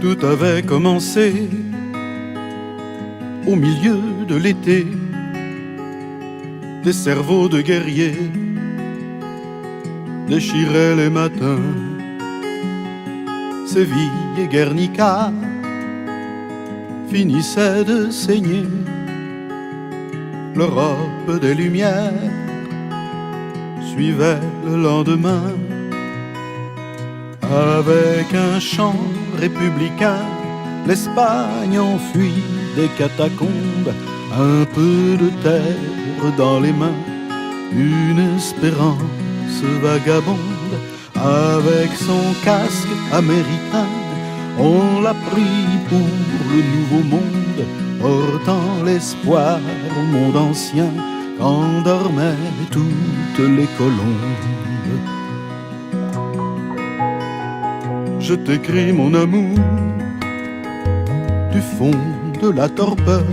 Tout avait commencé au milieu de l'été. Des cerveaux de guerriers déchiraient les matins. Séville et Guernica finissaient de saigner. L'Europe des Lumières suivait le lendemain. Avec un chant républicain, l'Espagne enfuit des catacombes, un peu de terre dans les mains, une espérance vagabonde. Avec son casque américain, on l'a pris pour le nouveau monde, portant l'espoir au monde ancien qu'endormaient toutes les colombes. Je t'écris mon amour du fond de la torpeur,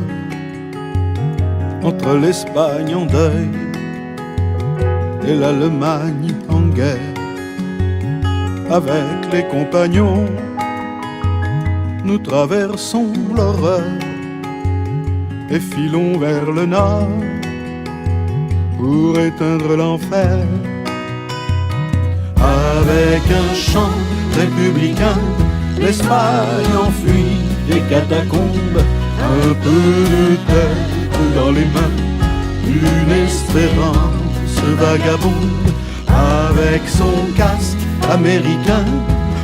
entre l'Espagne en deuil et l'Allemagne en guerre. Avec les compagnons, nous traversons l'horreur et filons vers le nord pour éteindre l'enfer. Avec un chant républicain, l'Espagne enfuit des catacombes, un peu de terre dans les mains, une espérance vagabonde. Avec son casque américain,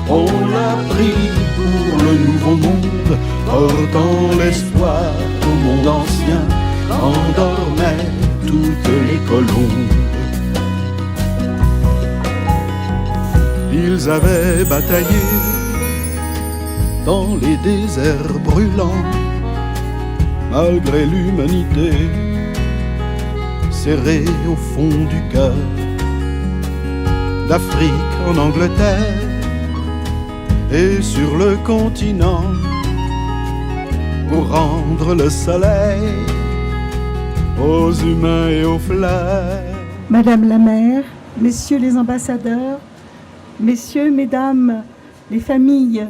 on l'a pris pour le nouveau monde, portant l'espoir au monde ancien qu'endormaient toutes les colombes. Ils avaient bataillé dans les déserts brûlants, malgré l'humanité serrée au fond du cœur. D'Afrique en Angleterre et sur le continent, pour rendre le soleil aux humains et aux fleurs. Madame la maire, messieurs les ambassadeurs, messieurs, mesdames, les familles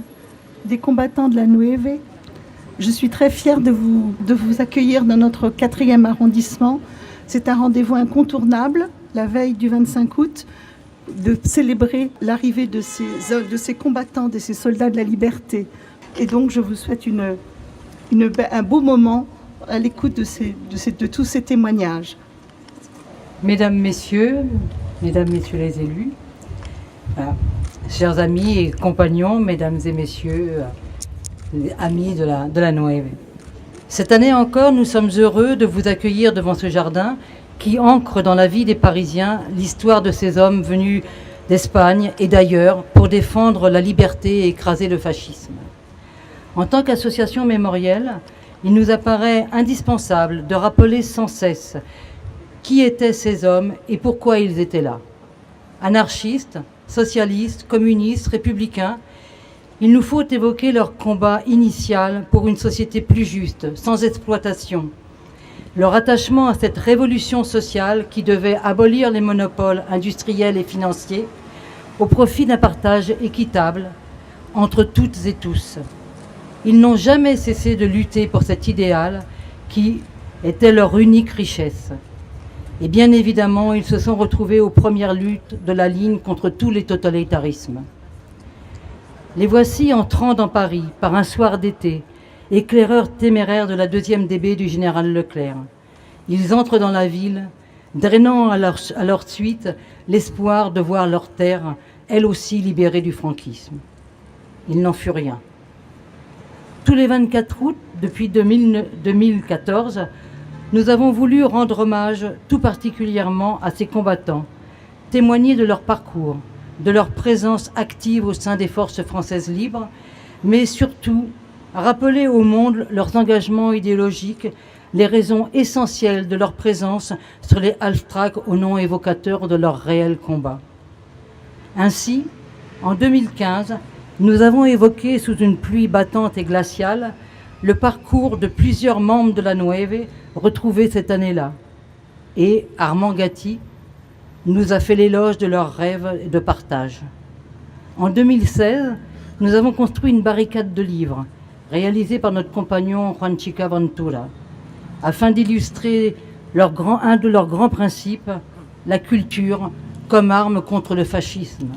des combattants de la Nueve, je suis très fière de vous accueillir dans notre 4e arrondissement. C'est un rendez-vous incontournable, la veille du 25 août, de célébrer l'arrivée de ces combattants, de ces soldats de la liberté. Et donc je vous souhaite un beau moment à l'écoute de tous ces témoignages. Mesdames, messieurs les élus, chers amis et compagnons, mesdames et messieurs, amis de la Nueve. Cette année encore, nous sommes heureux de vous accueillir devant ce jardin qui ancre dans la vie des Parisiens l'histoire de ces hommes venus d'Espagne et d'ailleurs pour défendre la liberté et écraser le fascisme. En tant qu'association mémorielle, il nous apparaît indispensable de rappeler sans cesse qui étaient ces hommes et pourquoi ils étaient là. Anarchistes, socialistes, communistes, républicains, il nous faut évoquer leur combat initial pour une société plus juste, sans exploitation. Leur attachement à cette révolution sociale qui devait abolir les monopoles industriels et financiers au profit d'un partage équitable entre toutes et tous. Ils n'ont jamais cessé de lutter pour cet idéal qui était leur unique richesse. Et bien évidemment, ils se sont retrouvés aux premières luttes de la ligne contre tous les totalitarismes. Les voici entrant dans Paris par un soir d'été, éclaireurs téméraires de la 2e DB du général Leclerc. Ils entrent dans la ville, drainant à leur suite l'espoir de voir leur terre, elle aussi libérée du franquisme. Il n'en fut rien. Tous les 24 août, depuis 2014, nous avons voulu rendre hommage tout particulièrement à ces combattants, témoigner de leur parcours, de leur présence active au sein des forces françaises libres, mais surtout rappeler au monde leurs engagements idéologiques, les raisons essentielles de leur présence sur les half-tracks au nom évocateur de leur réel combat. Ainsi, en 2015, nous avons évoqué sous une pluie battante et glaciale le parcours de plusieurs membres de la Nueve retrouvés cette année-là. Et Armand Gatti nous a fait l'éloge de leurs rêves de partage. En 2016, nous avons construit une barricade de livres, réalisée par notre compagnon Juan Chica Ventura, afin d'illustrer un de leurs grands principes, la culture comme arme contre le fascisme.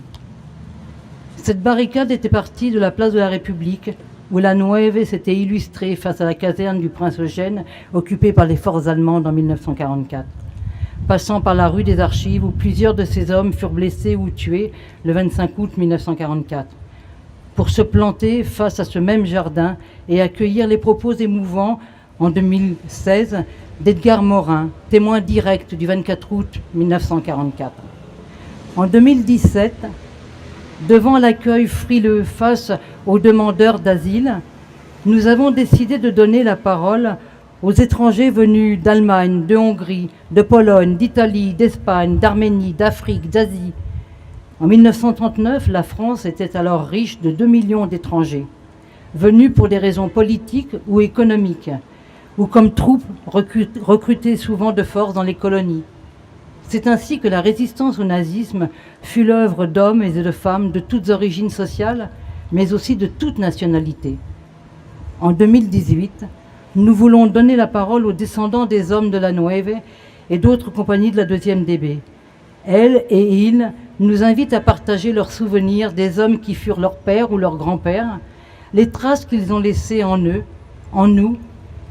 Cette barricade était partie de la place de la République, où la Nueve s'était illustrée face à la caserne du Prince Eugène, occupée par les forces allemandes en 1944, passant par la rue des Archives, où plusieurs de ces hommes furent blessés ou tués le 25 août 1944, pour se planter face à ce même jardin et accueillir les propos émouvants en 2016 d'Edgar Morin, témoin direct du 24 août 1944. En 2017, devant l'accueil frileux face aux demandeurs d'asile, nous avons décidé de donner la parole aux étrangers venus d'Allemagne, de Hongrie, de Pologne, d'Italie, d'Espagne, d'Arménie, d'Afrique, d'Asie. En 1939, la France était alors riche de 2 millions d'étrangers, venus pour des raisons politiques ou économiques, ou comme troupes recrutées souvent de force dans les colonies. C'est ainsi que la résistance au nazisme fut l'œuvre d'hommes et de femmes de toutes origines sociales, mais aussi de toutes nationalités. En 2018, nous voulons donner la parole aux descendants des hommes de la Nueve et d'autres compagnies de la 2e DB. Elles et ils nous invitent à partager leurs souvenirs des hommes qui furent leurs pères ou leurs grands-pères, les traces qu'ils ont laissées en eux, en nous,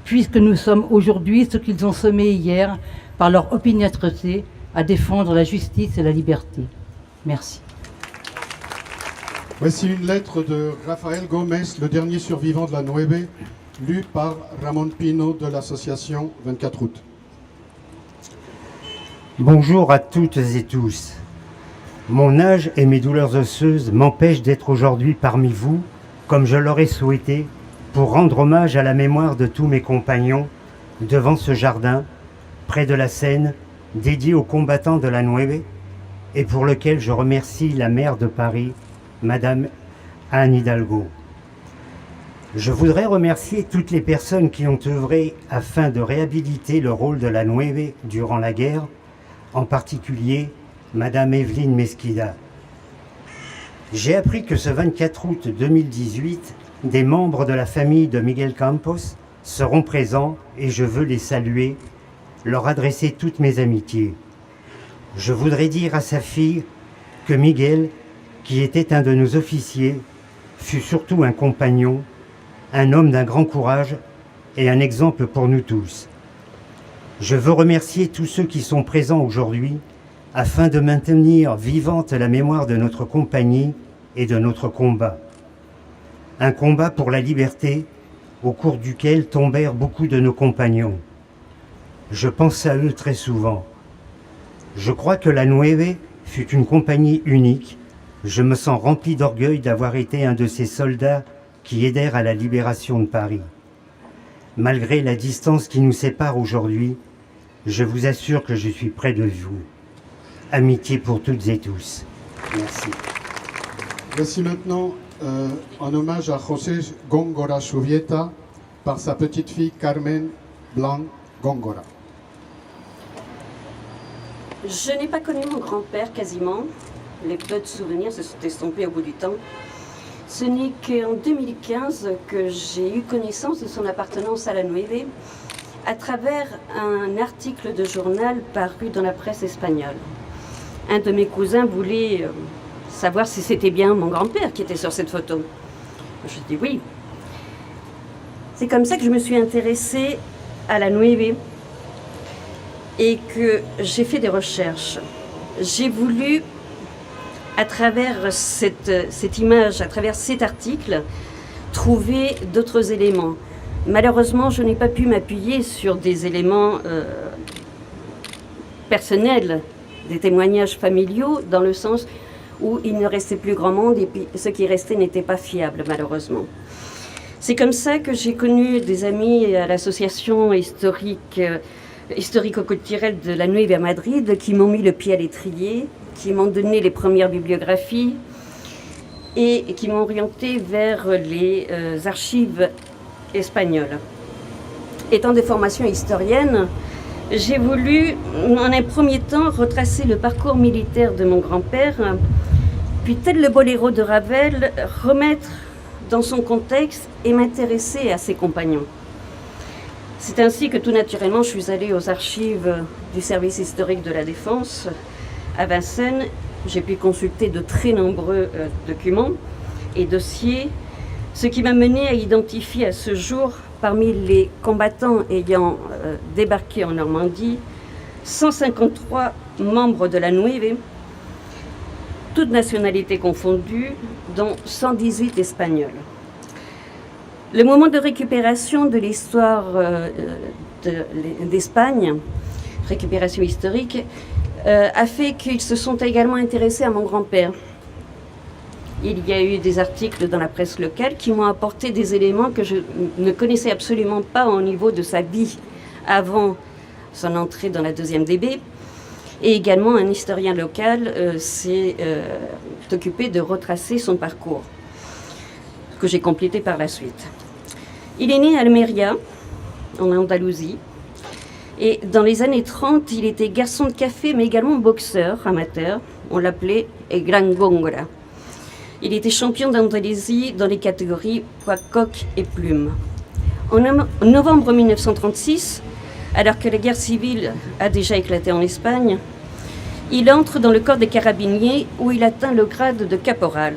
puisque nous sommes aujourd'hui ce qu'ils ont semé hier par leur opiniâtreté à défendre la justice et la liberté. Merci. Voici une lettre de Rafael Gomez, le dernier survivant de la Nueve, lue par Ramon Pino de l'association 24 août. Bonjour à toutes et tous. Mon âge et mes douleurs osseuses m'empêchent d'être aujourd'hui parmi vous, comme je l'aurais souhaité, pour rendre hommage à la mémoire de tous mes compagnons, devant ce jardin, près de la Seine, dédié aux combattants de la Nueve, et pour lequel je remercie la maire de Paris, Madame Anne Hidalgo. Je voudrais remercier toutes les personnes qui ont œuvré afin de réhabiliter le rôle de la Nueve durant la guerre, en particulier Madame Evelyne Mesquida. J'ai appris que ce 24 août 2018, des membres de la famille de Miguel Campos seront présents et je veux les saluer, leur adresser toutes mes amitiés. Je voudrais dire à sa fille que Miguel, qui était un de nos officiers, fut surtout un compagnon, un homme d'un grand courage et un exemple pour nous tous. Je veux remercier tous ceux qui sont présents aujourd'hui afin de maintenir vivante la mémoire de notre compagnie et de notre combat. Un combat pour la liberté au cours duquel tombèrent beaucoup de nos compagnons. Je pense à eux très souvent. Je crois que la Nueve fut une compagnie unique. Je me sens rempli d'orgueil d'avoir été un de ces soldats qui aidèrent à la libération de Paris. Malgré la distance qui nous sépare aujourd'hui, je vous assure que je suis près de vous. Amitié pour toutes et tous. Merci. Voici maintenant un hommage à José Góngora Subieta par sa petite fille Carmen Blanc Góngora. Je n'ai pas connu mon grand-père quasiment. Les peu de souvenirs se sont estompés au bout du temps. Ce n'est qu'en 2015 que j'ai eu connaissance de son appartenance à la Nueve à travers un article de journal paru dans la presse espagnole. Un de mes cousins voulait savoir si c'était bien mon grand-père qui était sur cette photo. Je dis oui. C'est comme ça que je me suis intéressée à la Nueve et que j'ai fait des recherches. J'ai voulu, à travers cette image, à travers cet article, trouver d'autres éléments. Malheureusement, je n'ai pas pu m'appuyer sur des éléments personnels, des témoignages familiaux, dans le sens où il ne restait plus grand monde et puis ce qui restait n'était pas fiable, malheureusement. C'est comme ça que j'ai connu des amis à l'association historico-culturelle de la Nueve à Madrid qui m'ont mis le pied à l'étrier, qui m'ont donné les premières bibliographies et qui m'ont orienté vers les archives espagnoles. Étant des formations historiennes, j'ai voulu, en un premier temps, retracer le parcours militaire de mon grand-père, puis tel le boléro de Ravel, remettre dans son contexte et m'intéresser à ses compagnons. C'est ainsi que tout naturellement je suis allée aux archives du service historique de la Défense à Vincennes. J'ai pu consulter de très nombreux documents et dossiers, ce qui m'a mené à identifier à ce jour, parmi les combattants ayant débarqué en Normandie, 153 membres de la Nueve, toutes nationalités confondues, dont 118 Espagnols. Le moment de récupération de l'histoire d'Espagne, récupération historique, a fait qu'ils se sont également intéressés à mon grand-père. Il y a eu des articles dans la presse locale qui m'ont apporté des éléments que je ne connaissais absolument pas au niveau de sa vie avant son entrée dans la 2e DB. Et également, un historien local s'est occupé de retracer son parcours, que j'ai complété par la suite. Il est né à Almeria, en Andalousie, et dans les années 30, il était garçon de café, mais également boxeur amateur. On l'appelait El Gran Góngora. Il était champion d'Andalousie dans les catégories poids, coq et plume. En novembre 1936, alors que la guerre civile a déjà éclaté en Espagne, il entre dans le corps des carabiniers où il atteint le grade de caporal.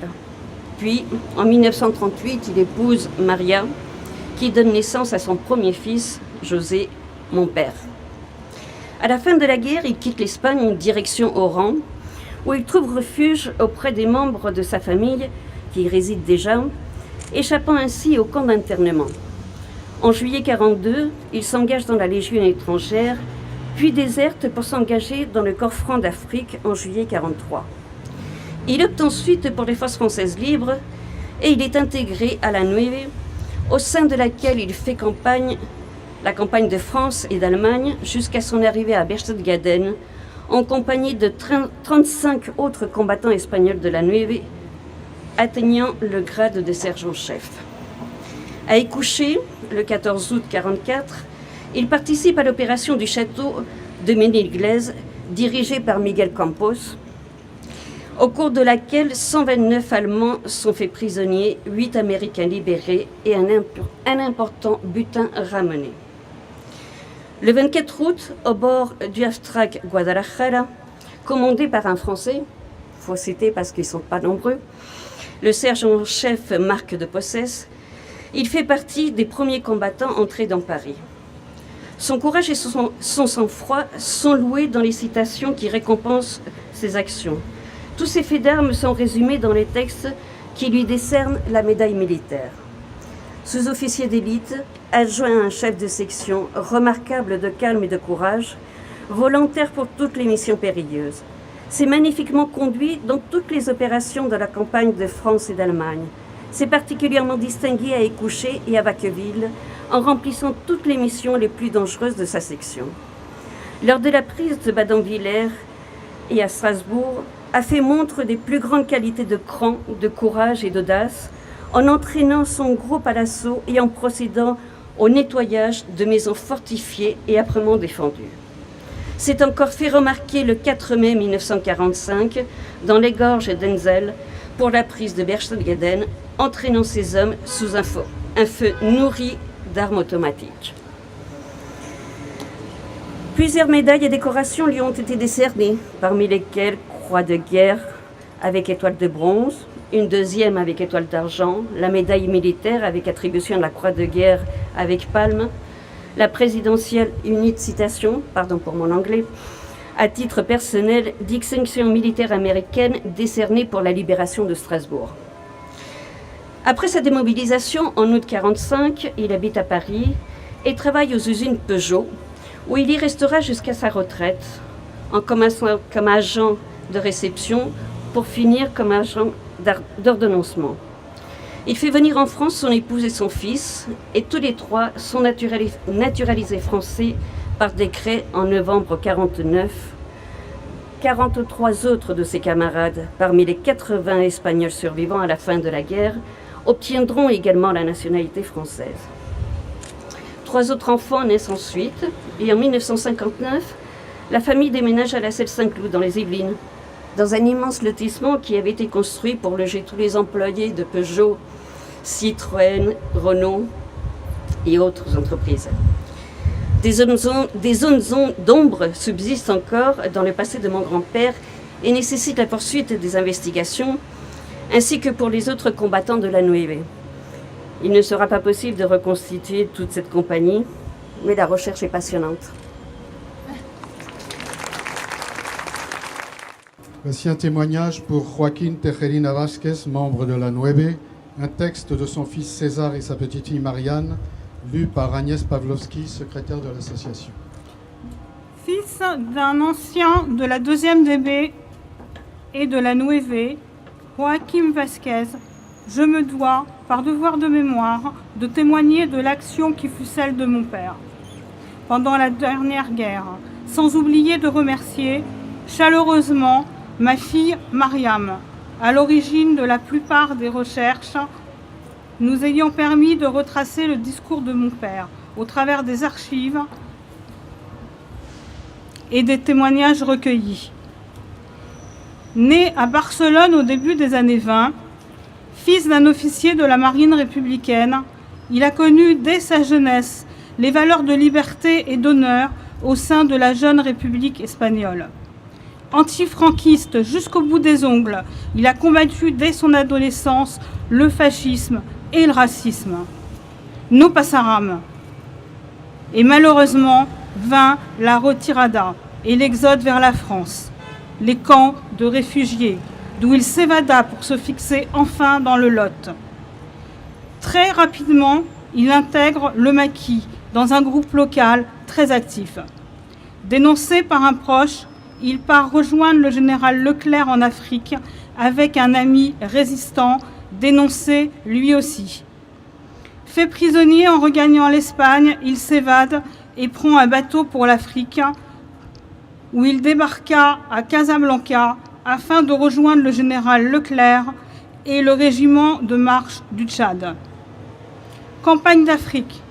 Puis, en 1938, il épouse Maria, qui donne naissance à son premier fils, José, mon père. À la fin de la guerre, il quitte l'Espagne en direction Oran, où il trouve refuge auprès des membres de sa famille qui y résident déjà, échappant ainsi au camp d'internement. En juillet 1942, il s'engage dans la Légion étrangère, puis déserte pour s'engager dans le corps franc d'Afrique en juillet 1943. Il opte ensuite pour les forces françaises libres et il est intégré à la Nueve, au sein de laquelle il fait la campagne de France et d'Allemagne jusqu'à son arrivée à Berchtesgaden, en compagnie de 35 autres combattants espagnols de la Nueve, atteignant le grade de sergent-chef. À Écouché, le 14 août 1944, il participe à l'opération du château de Menilglez, dirigée par Miguel Campos, au cours de laquelle 129 Allemands sont faits prisonniers, 8 Américains libérés et un important butin ramené. Le 24 août, au bord du Aftrak Guadalajara, commandé par un Français, il faut citer parce qu'ils ne sont pas nombreux, le sergent-chef Marc de Possès, il fait partie des premiers combattants entrés dans Paris. Son courage et son sang-froid sont loués dans les citations qui récompensent ses actions. Tous ces faits d'armes sont résumés dans les textes qui lui décernent la médaille militaire. Sous-officier d'élite, adjoint à un chef de section, remarquable de calme et de courage, volontaire pour toutes les missions périlleuses. C'est magnifiquement conduit dans toutes les opérations de la campagne de France et d'Allemagne. C'est particulièrement distingué à Écouché et à Vacqueville, en remplissant toutes les missions les plus dangereuses de sa section. Lors de la prise de Badenvillers et à Strasbourg, a fait montre des plus grandes qualités de cran, de courage et d'audace, en entraînant son groupe à l'assaut et en procédant au nettoyage de maisons fortifiées et âprement défendues. C'est encore fait remarquer le 4 mai 1945 dans les gorges d'Enzel pour la prise de Berchtesgaden, entraînant ses hommes sous un feu nourri d'armes automatiques. Plusieurs médailles et décorations lui ont été décernées, parmi lesquelles Croix de guerre avec étoile de bronze, une deuxième avec étoile d'argent, la médaille militaire avec attribution de la Croix de guerre avec palme, la présidentielle unite citation, pardon pour mon anglais, à titre personnel, distinction militaire américaine décernée pour la libération de Strasbourg. Après sa démobilisation en août 1945, il habite à Paris et travaille aux usines Peugeot, où il y restera jusqu'à sa retraite, en commençant comme agent de réception pour finir comme agent d'ordonnancement. Il fait venir en France son épouse et son fils, et tous les trois sont naturalisés français par décret en novembre 1949. 43 autres de ses camarades, parmi les 80 Espagnols survivants à la fin de la guerre, obtiendront également la nationalité française. 3 autres enfants naissent ensuite, et en 1959, la famille déménage à la Selle-Saint-Cloud, dans les Yvelines, dans un immense lotissement qui avait été construit pour loger tous les employés de Peugeot Citroën, Renault et autres entreprises. Des zones d'ombre subsistent encore dans le passé de mon grand-père et nécessitent la poursuite des investigations, ainsi que pour les autres combattants de la Nueve. Il ne sera pas possible de reconstituer toute cette compagnie, mais la recherche est passionnante. Voici un témoignage pour Joaquín Tejerina Vázquez, membre de la Nueve, un texte de son fils César et sa petite-fille Marianne, lu par Agnès Pavlovski, secrétaire de l'association. Fils d'un ancien de la 2e DB et de la Nueve, Joaquín Vázquez, je me dois, par devoir de mémoire, de témoigner de l'action qui fut celle de mon père pendant la dernière guerre, sans oublier de remercier chaleureusement ma fille Mariam, à l'origine de la plupart des recherches, nous ayant permis de retracer le discours de mon père au travers des archives et des témoignages recueillis. Né à Barcelone au début des années 20, fils d'un officier de la marine républicaine, il a connu dès sa jeunesse les valeurs de liberté et d'honneur au sein de la jeune République espagnole. Antifranquiste jusqu'au bout des ongles, il a combattu dès son adolescence le fascisme et le racisme. No pasaram. Et malheureusement, vint la retirada et l'exode vers la France, les camps de réfugiés, d'où il s'évada pour se fixer enfin dans le Lot. Très rapidement, il intègre le Maquis dans un groupe local très actif. Dénoncé par un proche, il part rejoindre le général Leclerc en Afrique avec un ami résistant, dénoncé lui aussi. Fait prisonnier en regagnant l'Espagne, il s'évade et prend un bateau pour l'Afrique, où il débarqua à Casablanca afin de rejoindre le général Leclerc et le régiment de marche du Tchad. Campagne d'Afrique,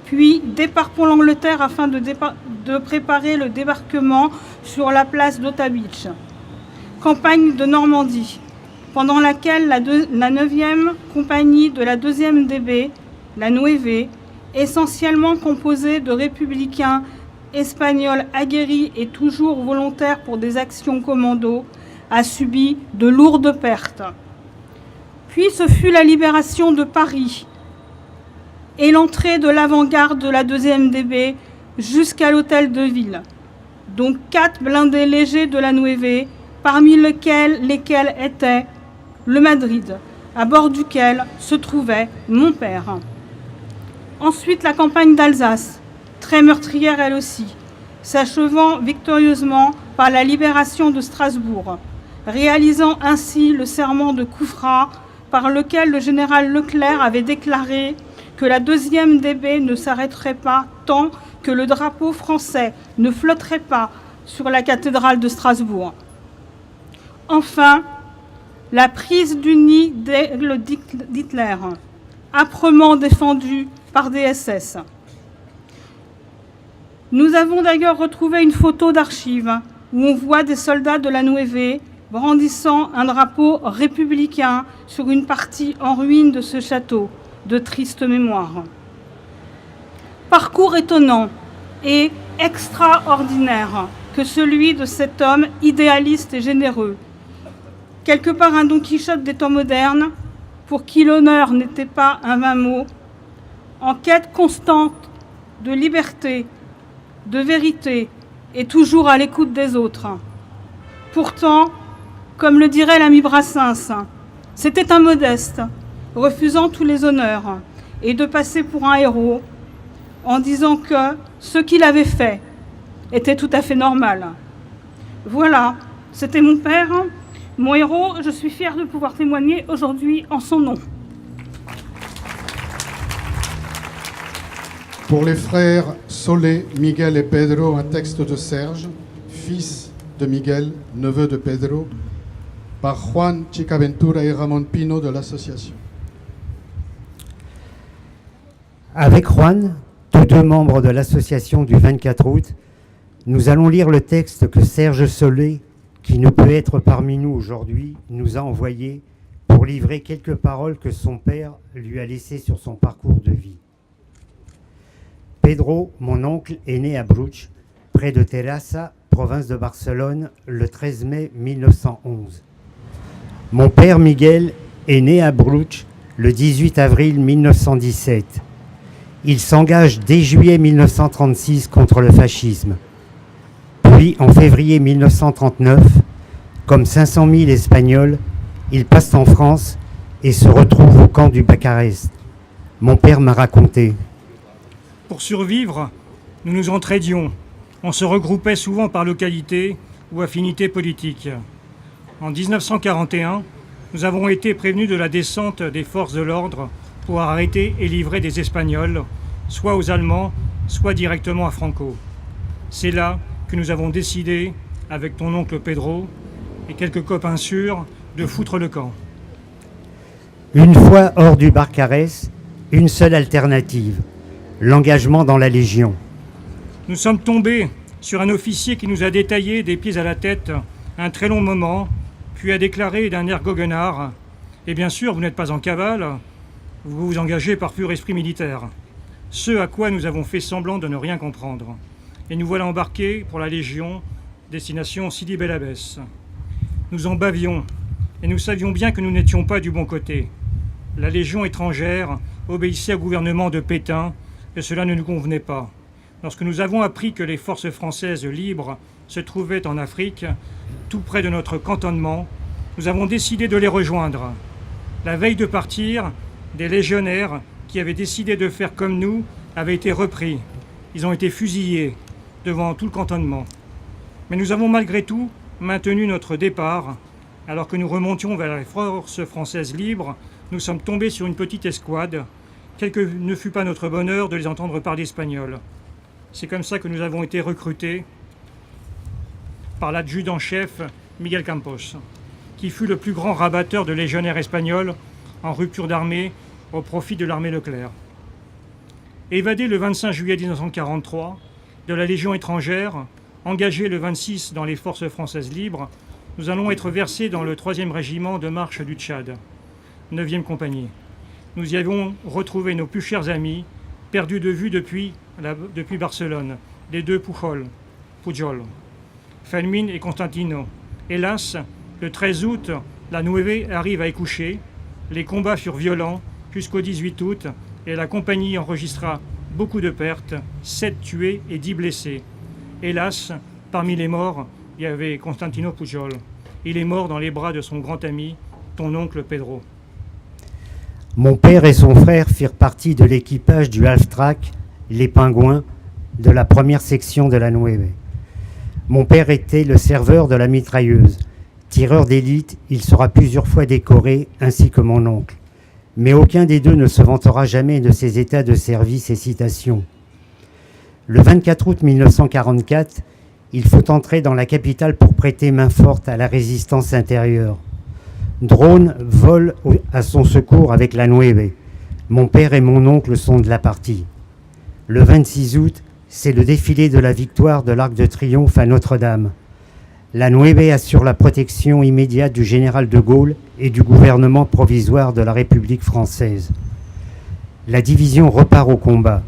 puis départ pour l'Angleterre afin de préparer le débarquement sur la place d'Ota Beach. Campagne de Normandie, pendant laquelle la 9e compagnie de la 2e DB, la Nueve, essentiellement composée de républicains espagnols aguerris et toujours volontaires pour des actions commando, a subi de lourdes pertes. Puis ce fut la libération de Paris et l'entrée de l'avant-garde de la 2e DB jusqu'à l'hôtel de ville, dont 4 blindés légers de la Nueve, parmi lesquels étaient le Madrid, à bord duquel se trouvait mon père. Ensuite, la campagne d'Alsace, très meurtrière elle aussi, s'achevant victorieusement par la libération de Strasbourg, réalisant ainsi le serment de Koufra par lequel le général Leclerc avait déclaré que la 2e DB ne s'arrêterait pas tant que le drapeau français ne flotterait pas sur la cathédrale de Strasbourg. Enfin, la prise du nid d'Hitler, âprement défendue par des SS. Nous avons d'ailleurs retrouvé une photo d'archives où on voit des soldats de la Nueve brandissant un drapeau républicain sur une partie en ruine de ce château, de triste mémoire. Parcours étonnant et extraordinaire que celui de cet homme idéaliste et généreux, quelque part un Don Quichotte des temps modernes, pour qui l'honneur n'était pas un vain mot, en quête constante de liberté, de vérité et toujours à l'écoute des autres. Pourtant, comme le dirait l'ami Brassens, c'était un modeste, refusant tous les honneurs et de passer pour un héros en disant que ce qu'il avait fait était tout à fait normal. Voilà, c'était mon père, mon héros. Je suis fière de pouvoir témoigner aujourd'hui en son nom. Pour les frères Solé, Miguel et Pedro, un texte de Serge, fils de Miguel, neveu de Pedro, par Juan Chicaventura et Ramon Pino de l'association. Avec Juan, tous deux membres de l'association du 24 août, nous allons lire le texte que Serge Solé, qui ne peut être parmi nous aujourd'hui, nous a envoyé pour livrer quelques paroles que son père lui a laissées sur son parcours de vie. Pedro, mon oncle, est né à Bruch, près de Terrassa, province de Barcelone, le 13 mai 1911. Mon père Miguel est né à Bruch le 18 avril 1917. Il s'engage dès juillet 1936 contre le fascisme. Puis, en février 1939, comme 500 000 Espagnols, il passe en France et se retrouve au camp du Bucarest. Mon père m'a raconté. Pour survivre, nous nous entraidions. On se regroupait souvent par localité ou affinité politique. En 1941, nous avons été prévenus de la descente des forces de l'ordre pour arrêter et livrer des Espagnols, soit aux Allemands, soit directement à Franco. C'est là que nous avons décidé, avec ton oncle Pedro et quelques copains sûrs, de foutre le camp. Une fois hors du Bucarest, une seule alternative, l'engagement dans la Légion. Nous sommes tombés sur un officier qui nous a détaillé des pieds à la tête un très long moment, puis a déclaré d'un air goguenard « Et bien sûr, vous n'êtes pas en cavale, vous vous engagez par pur esprit militaire. » Ce à quoi nous avons fait semblant de ne rien comprendre. Et nous voilà embarqués pour la Légion, destination Sidi Bel Abbès. Nous en bavions, et nous savions bien que nous n'étions pas du bon côté. La Légion étrangère obéissait au gouvernement de Pétain, et cela ne nous convenait pas. Lorsque nous avons appris que les forces françaises libres se trouvaient en Afrique, tout près de notre cantonnement, nous avons décidé de les rejoindre. La veille de partir, des légionnaires qui avaient décidé de faire comme nous avaient été repris. Ils ont été fusillés devant tout le cantonnement. Mais nous avons malgré tout maintenu notre départ. Alors que nous remontions vers les forces françaises libres, nous sommes tombés sur une petite escouade. Quel que ne fut pas notre bonheur de les entendre parler espagnol. C'est comme ça que nous avons été recrutés par l'adjudant-chef Miguel Campos, qui fut le plus grand rabatteur de légionnaires espagnols en rupture d'armée au profit de l'armée Leclerc. Évadé le 25 juillet 1943 de la Légion étrangère, engagé le 26 dans les forces françaises libres, nous allons être versés dans le 3e régiment de marche du Tchad, 9e compagnie. Nous y avons retrouvé nos plus chers amis, perdus de vue depuis Barcelone, les deux Pujol, Fermín et Constantino. Hélas, le 13 août, la Nueve arrive à écoucher. Les combats furent violents jusqu'au 18 août et la compagnie enregistra beaucoup de pertes, 7 tués et 10 blessés. Hélas, parmi les morts, il y avait Constantino Pujol. Il est mort dans les bras de son grand ami, ton oncle Pedro. Mon père et son frère firent partie de l'équipage du Half-Track, les Pingouins, de la première section de la Nueve. Mon père était le serveur de la mitrailleuse. Tireur d'élite, il sera plusieurs fois décoré, ainsi que mon oncle. Mais aucun des deux ne se vantera jamais de ses états de service et citations. Le 24 août 1944, il faut entrer dans la capitale pour prêter main forte à la résistance intérieure. Drone vole à son secours avec la Nueve. Mon père et mon oncle sont de la partie. Le 26 août, c'est le défilé de la victoire de l'Arc de Triomphe à Notre-Dame. La Nueve assure la protection immédiate du général de Gaulle et du gouvernement provisoire de la République française. La division repart au combat.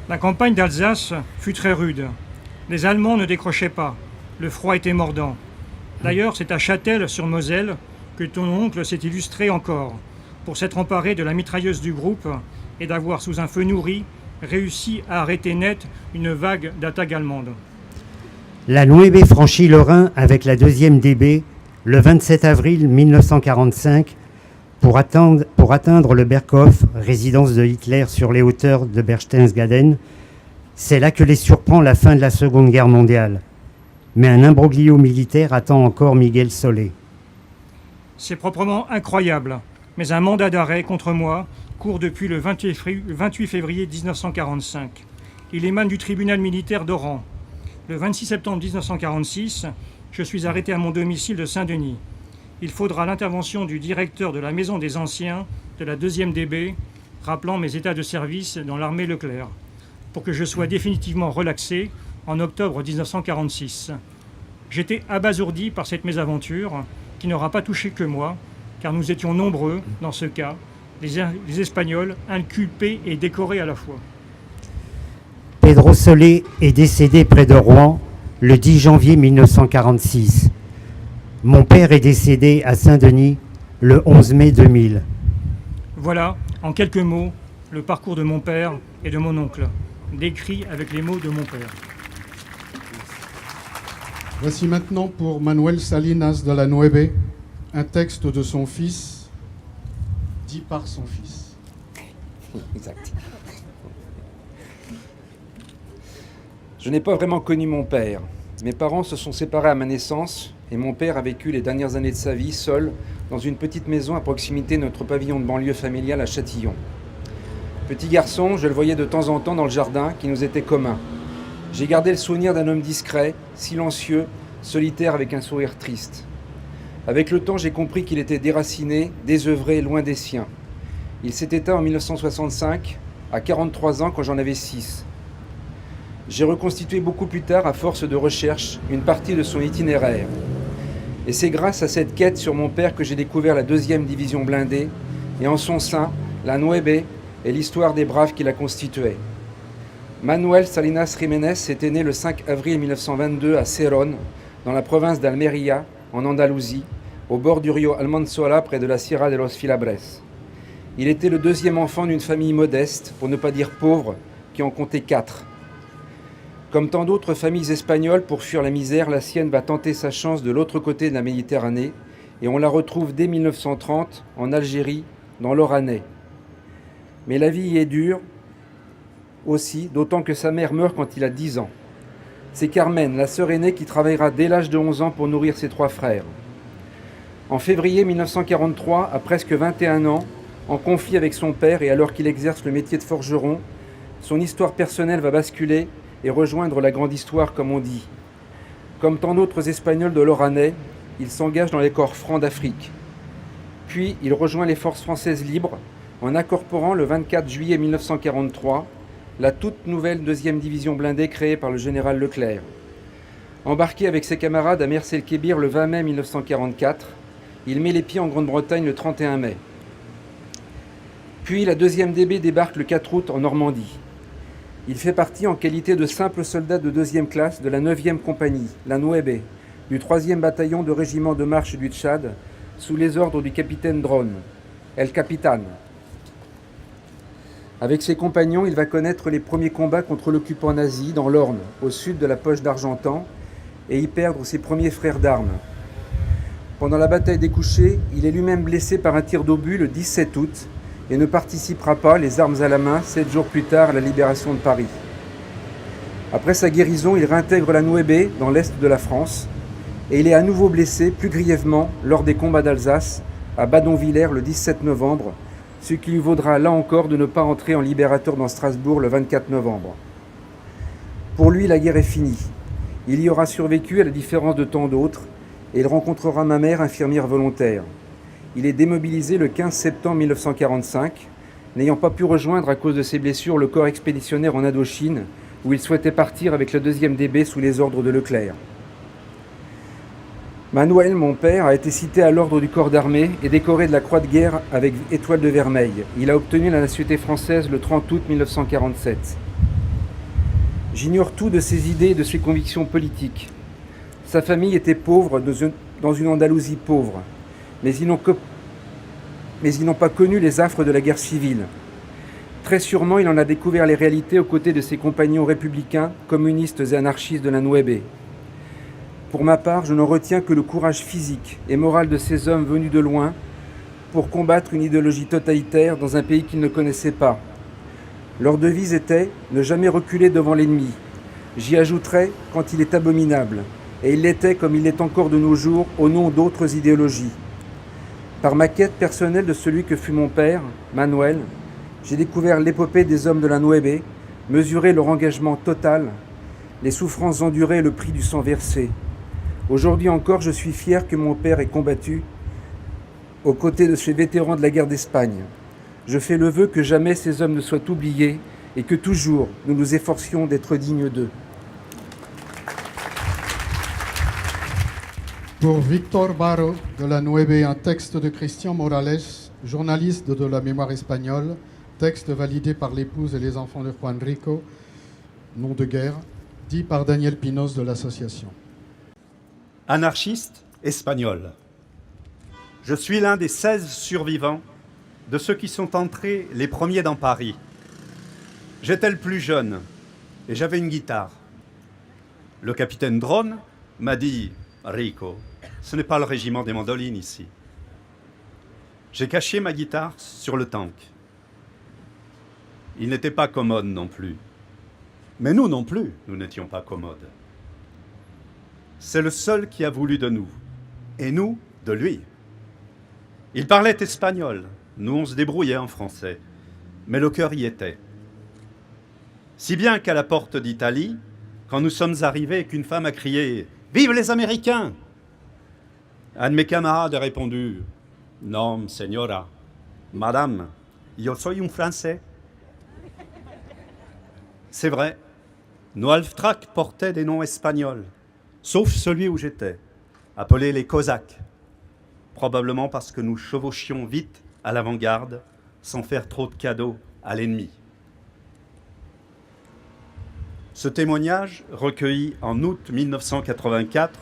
La campagne d'Alsace fut très rude. Les Allemands ne décrochaient pas. Le froid était mordant. D'ailleurs, c'est à Châtel-sur-Moselle que ton oncle s'est illustré encore, pour s'être emparé de la mitrailleuse du groupe et d'avoir, sous un feu nourri, réussi à arrêter net une vague d'attaques allemandes. La Nueve franchit le Rhin avec la 2e DB le 27 avril 1945 pour atteindre le Berghof, résidence de Hitler sur les hauteurs de Berchtesgaden. C'est là que les surprend la fin de la Seconde Guerre mondiale. Mais un imbroglio militaire attend encore Miguel Solé. C'est proprement incroyable, mais un mandat d'arrêt contre moi court depuis le 28 février 1945. Il émane du tribunal militaire d'Oran. Le 26 septembre 1946, je suis arrêté à mon domicile de Saint-Denis. Il faudra l'intervention du directeur de la Maison des Anciens de la 2e DB, rappelant mes états de service dans l'armée Leclerc, pour que je sois définitivement relaxé en octobre 1946. J'étais abasourdi par cette mésaventure qui n'aura pas touché que moi, car nous étions nombreux, dans ce cas, les Espagnols, inculpés et décorés à la fois. Pedro Solé est décédé près de Rouen le 10 janvier 1946. Mon père est décédé à Saint-Denis le 11 mai 2000. Voilà, en quelques mots, le parcours de mon père et de mon oncle, décrit avec les mots de mon père. Voici maintenant pour Manuel Salinas de la Nueve un texte de son fils, dit par son fils. Exact. Je n'ai pas vraiment connu mon père. Mes parents se sont séparés à ma naissance et mon père a vécu les dernières années de sa vie seul dans une petite maison à proximité de notre pavillon de banlieue familiale à Châtillon. Petit garçon, je le voyais de temps en temps dans le jardin qui nous était commun. J'ai gardé le souvenir d'un homme discret, silencieux, solitaire avec un sourire triste. Avec le temps, j'ai compris qu'il était déraciné, désœuvré, loin des siens. Il s'est éteint en 1965, à 43 ans quand j'en avais 6. J'ai reconstitué beaucoup plus tard, à force de recherche, une partie de son itinéraire. Et c'est grâce à cette quête sur mon père que j'ai découvert la 2e division blindée, et en son sein, la Nueve et l'histoire des braves qui la constituaient. Manuel Salinas Jiménez était né le 5 avril 1922 à Cerón, dans la province d'Almería, en Andalousie, au bord du rio Almanzora, près de la Sierra de los Filabres. Il était le 2e enfant d'une famille modeste, pour ne pas dire pauvre, qui en comptait 4. Comme tant d'autres familles espagnoles, pour fuir la misère, la sienne va tenter sa chance de l'autre côté de la Méditerranée, et on la retrouve dès 1930 en Algérie, dans l'Oranais. Mais la vie y est dure aussi, d'autant que sa mère meurt quand il a 10 ans. C'est Carmen, la sœur aînée, qui travaillera dès l'âge de 11 ans pour nourrir ses 3 frères. En février 1943, à presque 21 ans, en conflit avec son père et alors qu'il exerce le métier de forgeron, son histoire personnelle va basculer et rejoindre la grande histoire, comme on dit. Comme tant d'autres Espagnols de l'Oranais, il s'engage dans les corps francs d'Afrique. Puis, il rejoint les forces françaises libres en incorporant le 24 juillet 1943 la toute nouvelle 2e division blindée créée par le général Leclerc. Embarqué avec ses camarades à Mers-el-Kébir le 20 mai 1944, il met les pieds en Grande-Bretagne le 31 mai. Puis la 2e DB débarque le 4 août en Normandie. Il fait partie en qualité de simple soldat de 2e classe de la 9e compagnie, la Nueve, du 3e bataillon de régiment de marche du Tchad, sous les ordres du capitaine Dron, El Capitan. Avec ses compagnons, il va connaître les premiers combats contre l'occupant nazi dans l'Orne, au sud de la poche d'Argentan, et y perdre ses premiers frères d'armes. Pendant la bataille des Couchés, il est lui-même blessé par un tir d'obus le 17 août et ne participera pas, les armes à la main, 7 jours plus tard à la libération de Paris. Après sa guérison, il réintègre la Nueve dans l'est de la France et il est à nouveau blessé, plus grièvement, lors des combats d'Alsace, à Badonvillers le 17 novembre, ce qui lui vaudra là encore de ne pas entrer en libérateur dans Strasbourg le 24 novembre. Pour lui, la guerre est finie. Il y aura survécu à la différence de tant d'autres et il rencontrera ma mère, infirmière volontaire. Il est démobilisé le 15 septembre 1945, n'ayant pas pu rejoindre à cause de ses blessures le corps expéditionnaire en Indochine, où il souhaitait partir avec la 2e DB sous les ordres de Leclerc. Manuel, mon père, a été cité à l'ordre du corps d'armée et décoré de la Croix de guerre avec étoile de vermeil. Il a obtenu la nationalité française le 30 août 1947. J'ignore tout de ses idées et de ses convictions politiques. Sa famille était pauvre dans une Andalousie pauvre, mais ils n'ont pas connu les affres de la guerre civile. Très sûrement, il en a découvert les réalités aux côtés de ses compagnons républicains, communistes et anarchistes de la Nueve. Pour ma part, je n'en retiens que le courage physique et moral de ces hommes venus de loin pour combattre une idéologie totalitaire dans un pays qu'ils ne connaissaient pas. Leur devise était « ne jamais reculer devant l'ennemi ». J'y ajouterai « quand il est abominable ». Et il l'était comme il l'est encore de nos jours au nom d'autres idéologies. Par ma quête personnelle de celui que fut mon père, Manuel, j'ai découvert l'épopée des hommes de la Nueve, mesuré leur engagement total, les souffrances endurées et le prix du sang versé. Aujourd'hui encore, je suis fier que mon père ait combattu aux côtés de ces vétérans de la guerre d'Espagne. Je fais le vœu que jamais ces hommes ne soient oubliés et que toujours nous nous efforcions d'être dignes d'eux. Pour Víctor Baro de la Nueve, un texte de Christian Morales, journaliste de la mémoire espagnole, texte validé par l'épouse et les enfants de Juan Rico, nom de guerre, dit par Daniel Pinos de l'association. Anarchiste espagnol. Je suis l'un des 16 survivants de ceux qui sont entrés les premiers dans Paris. J'étais le plus jeune et j'avais une guitare. Le capitaine Drone m'a dit « Rico, ce n'est pas le régiment des mandolines ici. » J'ai caché ma guitare sur le tank. Il n'était pas commode non plus. Mais nous non plus, nous n'étions pas commodes. C'est le seul qui a voulu de nous, et nous de lui. Il parlait espagnol, nous on se débrouillait en français, mais le cœur y était. Si bien qu'à la porte d'Italie, quand nous sommes arrivés et qu'une femme a crié « Vive les Américains !» un de mes camarades a répondu « Non, señora, madame, yo soy un français. » C'est vrai, nos half-tracks portaient des noms espagnols, sauf celui où j'étais, appelé les Cosaques, probablement parce que nous chevauchions vite à l'avant-garde, sans faire trop de cadeaux à l'ennemi. Ce témoignage, recueilli en août 1984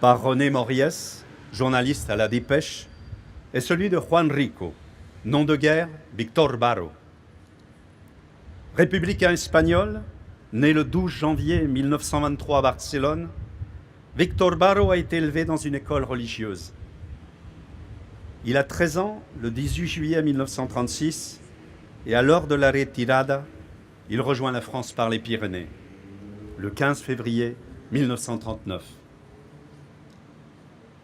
par René Moriès, journaliste à La Dépêche, est celui de Juan Rico, nom de guerre Víctor Baro. Républicain espagnol, né le 12 janvier 1923 à Barcelone, Víctor Baro a été élevé dans une école religieuse. Il a 13 ans le 18 juillet 1936 et à l'heure de la retirada, il rejoint la France par les Pyrénées, le 15 février 1939.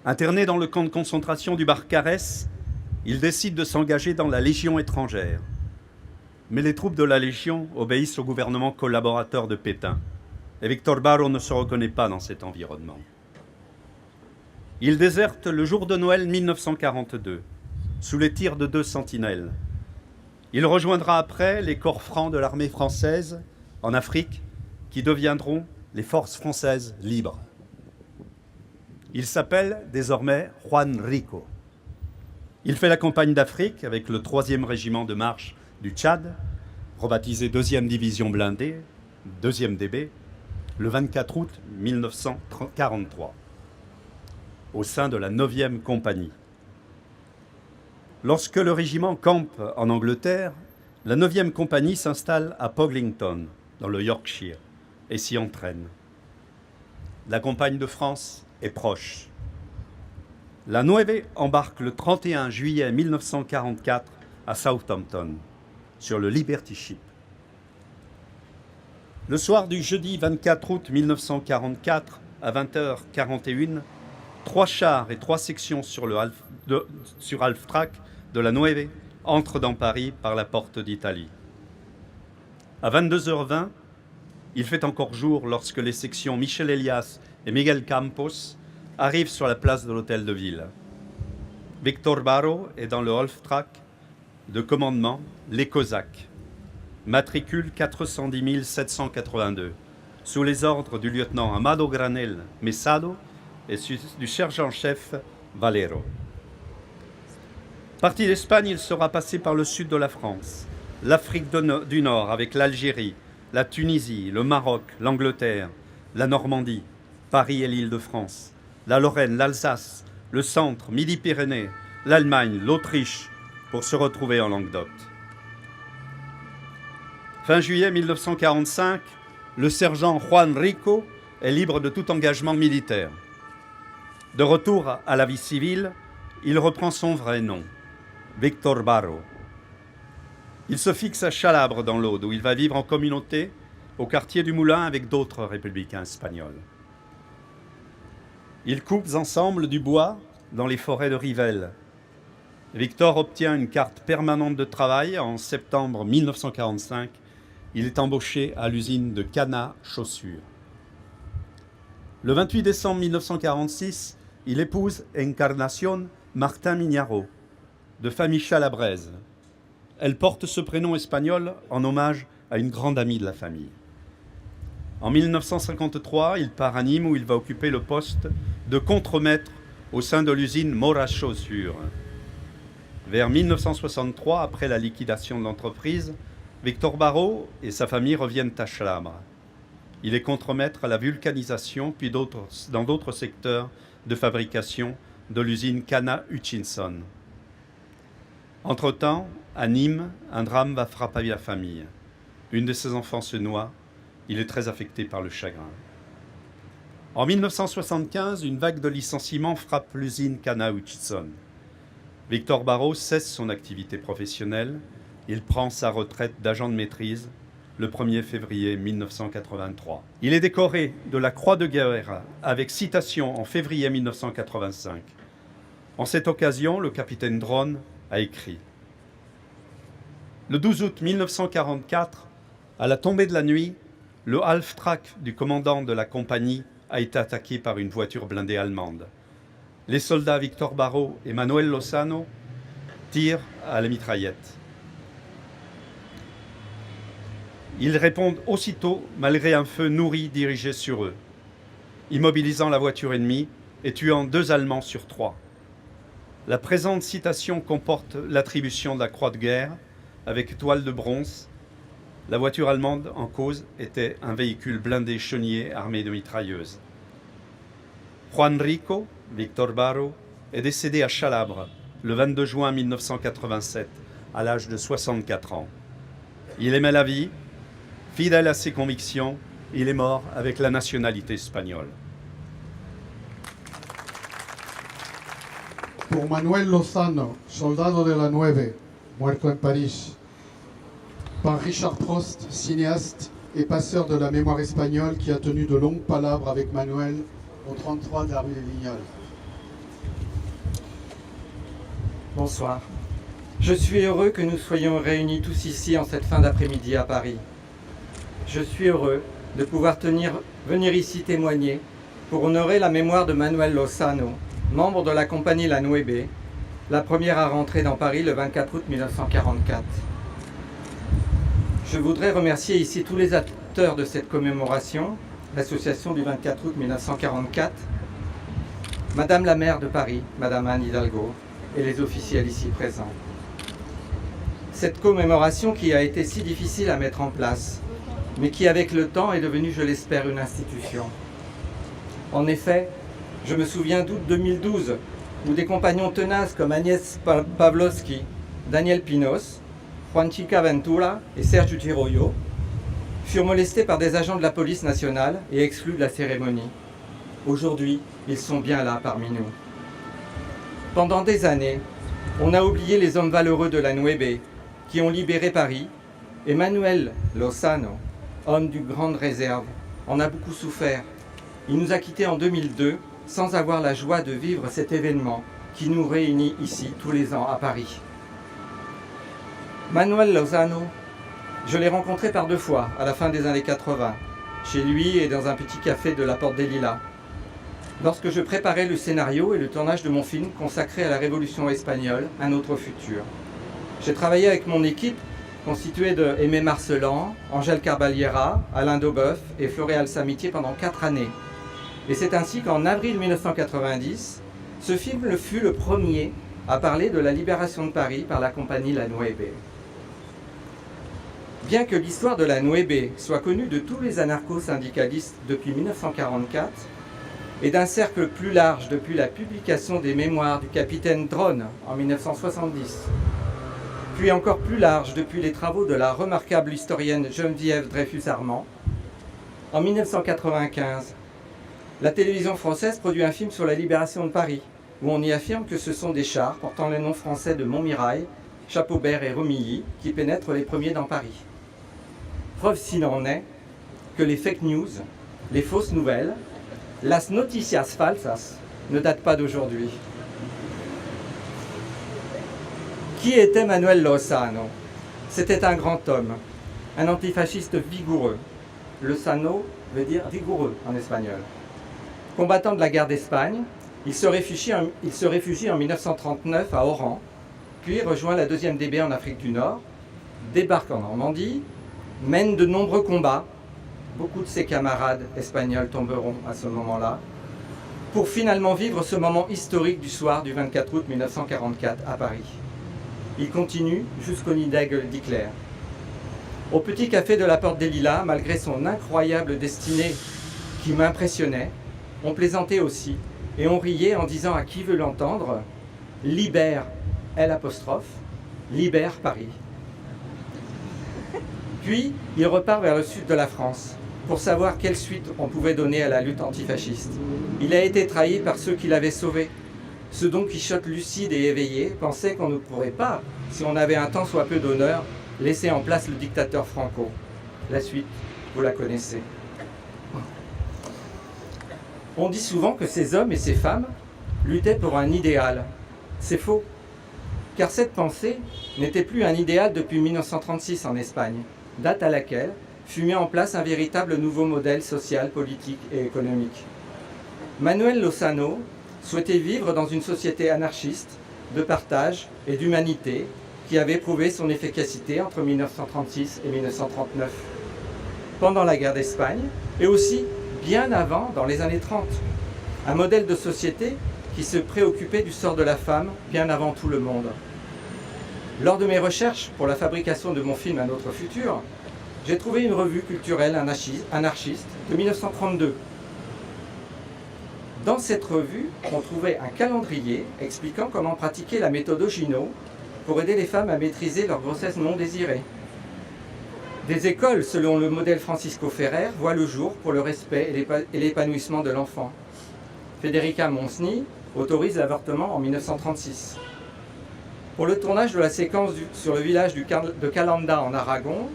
Interné dans le camp de concentration du Barcarès, il décide de s'engager dans la Légion étrangère. Mais les troupes de la Légion obéissent au gouvernement collaborateur de Pétain, et Víctor Baro ne se reconnaît pas dans cet environnement. Il déserte le jour de Noël 1942, sous les tirs de 2 sentinelles. Il rejoindra après les corps francs de l'armée française en Afrique, qui deviendront les forces françaises libres. Il s'appelle désormais Juan Rico. Il fait la campagne d'Afrique avec le 3e régiment de marche du Tchad, rebaptisé 2e division blindée, 2e DB, le 24 août 1943, au sein de la 9e compagnie. Lorsque le régiment campe en Angleterre, la 9e compagnie s'installe à Poglington, dans le Yorkshire, et s'y entraîne. La campagne de France est proche. La Nueve embarque le 31 juillet 1944 à Southampton, sur le Liberty Ship. Le soir du jeudi 24 août 1944, à 20h41, 3 chars et 3 sections sur half-track de la Nueve entrent dans Paris par la porte d'Italie. À 22h20, il fait encore jour lorsque les sections Michel Elias et Miguel Campos arrivent sur la place de l'Hôtel de Ville. Víctor Baro est dans le half-track de commandement Les Cosaques, matricule 410 782, sous les ordres du lieutenant Amado Granel Mesado et du sergent-chef Valero. Parti d'Espagne, il sera passé par le sud de la France, l'Afrique du Nord avec l'Algérie, la Tunisie, le Maroc, l'Angleterre, la Normandie, Paris et l'Île-de-France, la Lorraine, l'Alsace, le centre, Midi-Pyrénées, l'Allemagne, l'Autriche, pour se retrouver en Languedoc. Fin juillet 1945, le sergent Juan Rico est libre de tout engagement militaire. De retour à la vie civile, il reprend son vrai nom, Víctor Baro. Il se fixe à Chalabre dans l'Aude, où il va vivre en communauté au quartier du Moulin avec d'autres républicains espagnols. Ils coupent ensemble du bois dans les forêts de Rivelles. Víctor obtient une carte permanente de travail en septembre 1945. Il est embauché à l'usine de Cana Chaussures. Le 28 décembre 1946, il épouse Encarnación Martín Miñaro, de famille chalabraise. Elle porte ce prénom espagnol en hommage à une grande amie de la famille. En 1953, il part à Nîmes où il va occuper le poste de contremaître au sein de l'usine Mora Chaussures. Vers 1963, après la liquidation de l'entreprise, Victor Barrault et sa famille reviennent à Chalabre. Il est contremaître à la vulcanisation, puis dans d'autres secteurs de fabrication de l'usine Cana Hutchinson. Entre-temps, à Nîmes, un drame va frapper la famille. Une de ses enfants se noie. Il est très affecté par le chagrin. En 1975, une vague de licenciements frappe l'usine Cana Hutchinson. Victor Barrault cesse son activité professionnelle. Il prend sa retraite d'agent de maîtrise le 1er février 1983. Il est décoré de la Croix de guerre avec citation en février 1985. En cette occasion, le capitaine Dronne a écrit « Le 12 août 1944, à la tombée de la nuit, le Halftrack du commandant de la compagnie a été attaqué par une voiture blindée allemande. Les soldats Victor Barrault et Manuel Lozano tirent à la mitraillette. Ils répondent aussitôt malgré un feu nourri dirigé sur eux, immobilisant la voiture ennemie et tuant 2 Allemands sur 3. La présente citation comporte l'attribution de la croix de guerre avec étoile de bronze. La voiture allemande en cause était un véhicule blindé chenillé armé de mitrailleuses. Juan Rico, Victor Barrault, est décédé à Chalabre le 22 juin 1987 à l'âge de 64 ans. Il aimait la vie, fidèle à ses convictions, il est mort avec la nationalité espagnole. Pour Manuel Lozano, soldado de la 9, muerto en París, par Richard Prost, cinéaste et passeur de la mémoire espagnole qui a tenu de longues palabres avec Manuel au 33 de la rue des Vignoles. Bonsoir. Je suis heureux que nous soyons réunis tous ici en cette fin d'après-midi à Paris. Je suis heureux de pouvoir venir ici témoigner pour honorer la mémoire de Manuel Lozano, membre de la compagnie La Nueve, la première à rentrer dans Paris le 24 août 1944. Je voudrais remercier ici tous les acteurs de cette commémoration, l'association du 24 août 1944, Madame la maire de Paris, Madame Anne Hidalgo, et les officiels ici présents. Cette commémoration qui a été si difficile à mettre en place, mais qui avec le temps est devenue, je l'espère, une institution. En effet, je me souviens d'août 2012, où des compagnons tenaces comme Agnès Pavlovsky, Daniel Pinos, Juanchica Ventura et Sergio Tiroyo furent molestés par des agents de la police nationale et exclus de la cérémonie. Aujourd'hui, ils sont bien là parmi nous. Pendant des années, on a oublié les hommes valeureux de la Nueve qui ont libéré Paris, et Manuel Lozano, homme d'une grande réserve, en a beaucoup souffert. Il nous a quittés en 2002 sans avoir la joie de vivre cet événement qui nous réunit ici tous les ans à Paris. Manuel Lozano, je l'ai rencontré par 2 fois à la fin des années 80, chez lui et dans un petit café de la Porte des Lilas, lorsque je préparais le scénario et le tournage de mon film consacré à la Révolution espagnole, Un autre futur. J'ai travaillé avec mon équipe constituée de Aimé Marcellan, Angèle Carballera, Alain Daubeuf et Floréal Samitier pendant 4 années. Et c'est ainsi qu'en avril 1990, ce film fut le premier à parler de la libération de Paris par la compagnie La Nueve. Bien que l'histoire de La Nueve soit connue de tous les anarcho-syndicalistes depuis 1944 et d'un cercle plus large depuis la publication des mémoires du capitaine Dronne en 1970, puis encore plus large depuis les travaux de la remarquable historienne Geneviève Dreyfus-Armand, en 1995, la télévision française produit un film sur la libération de Paris, où on y affirme que ce sont des chars portant les noms français de Montmirail, Chapaubert et Romilly qui pénètrent les premiers dans Paris. Preuve s'il en est que les fake news, les fausses nouvelles, las noticias falsas, ne datent pas d'aujourd'hui. Qui était Manuel Lozano? C'était un grand homme, un antifasciste vigoureux. Lozano veut dire vigoureux en espagnol. Combattant de la guerre d'Espagne, il se réfugie en 1939 à Oran, puis rejoint la 2e DB en Afrique du Nord, débarque en Normandie, mène de nombreux combats beaucoup de ses camarades espagnols tomberont à ce moment-là, pour finalement vivre ce moment historique du soir du 24 août 1944 à Paris. Il continue jusqu'au nid d'aigle d'Hitler. Au petit café de la Porte des Lilas, malgré son incroyable destinée qui m'impressionnait, on plaisantait aussi et on riait en disant à qui veut l'entendre « Libère, L', libère Paris ». Puis, il repart vers le sud de la France pour savoir quelle suite on pouvait donner à la lutte antifasciste. Il a été trahi par ceux qui l'avaient sauvé. Ce Don Quichotte lucide et éveillé pensait qu'on ne pourrait pas, si on avait un tant soit peu d'honneur, laisser en place le dictateur Franco. La suite, vous la connaissez. On dit souvent que ces hommes et ces femmes luttaient pour un idéal. C'est faux, car cette pensée n'était plus un idéal depuis 1936 en Espagne, date à laquelle fut mis en place un véritable nouveau modèle social, politique et économique. Manuel Lozano souhaitait vivre dans une société anarchiste, de partage et d'humanité qui avait prouvé son efficacité entre 1936 et 1939, pendant la guerre d'Espagne et aussi bien avant, dans les années 30. Un modèle de société qui se préoccupait du sort de la femme bien avant tout le monde. Lors de mes recherches pour la fabrication de mon film Un autre futur, j'ai trouvé une revue culturelle anarchiste de 1932. Dans cette revue, on trouvait un calendrier expliquant comment pratiquer la méthode Ogino pour aider les femmes à maîtriser leur grossesse non désirée. Des écoles, selon le modèle Francisco Ferrer, voient le jour pour le respect et l'épanouissement de l'enfant. Federica Monsny autorise l'avortement en 1936. Pour le tournage de la séquence sur le village de Calanda en Aragon,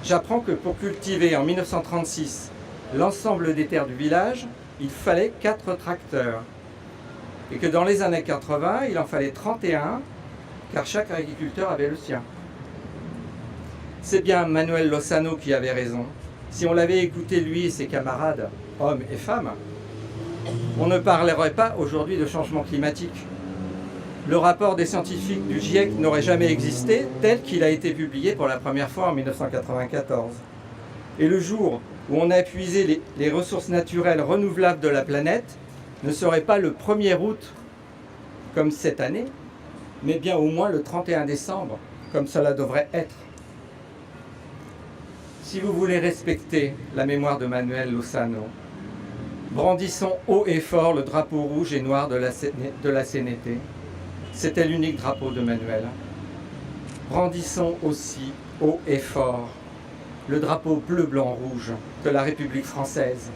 j'apprends que pour cultiver en 1936 l'ensemble des terres du village, il fallait 4 tracteurs. Et que dans les années 80, il en fallait 31, car chaque agriculteur avait le sien. C'est bien Manuel Lozano qui avait raison. Si on l'avait écouté lui et ses camarades, hommes et femmes, on ne parlerait pas aujourd'hui de changement climatique. Le rapport des scientifiques du GIEC n'aurait jamais existé tel qu'il a été publié pour la première fois en 1994. Et le jour où on a épuisé les ressources naturelles renouvelables de la planète ne serait pas le 1er août, comme cette année, mais bien au moins le 31 décembre, comme cela devrait être. Si vous voulez respecter la mémoire de Manuel Lozano, brandissons haut et fort le drapeau rouge et noir de la CNT. C'était l'unique drapeau de Manuel. Brandissons aussi haut et fort le drapeau bleu, blanc, rouge de la République française,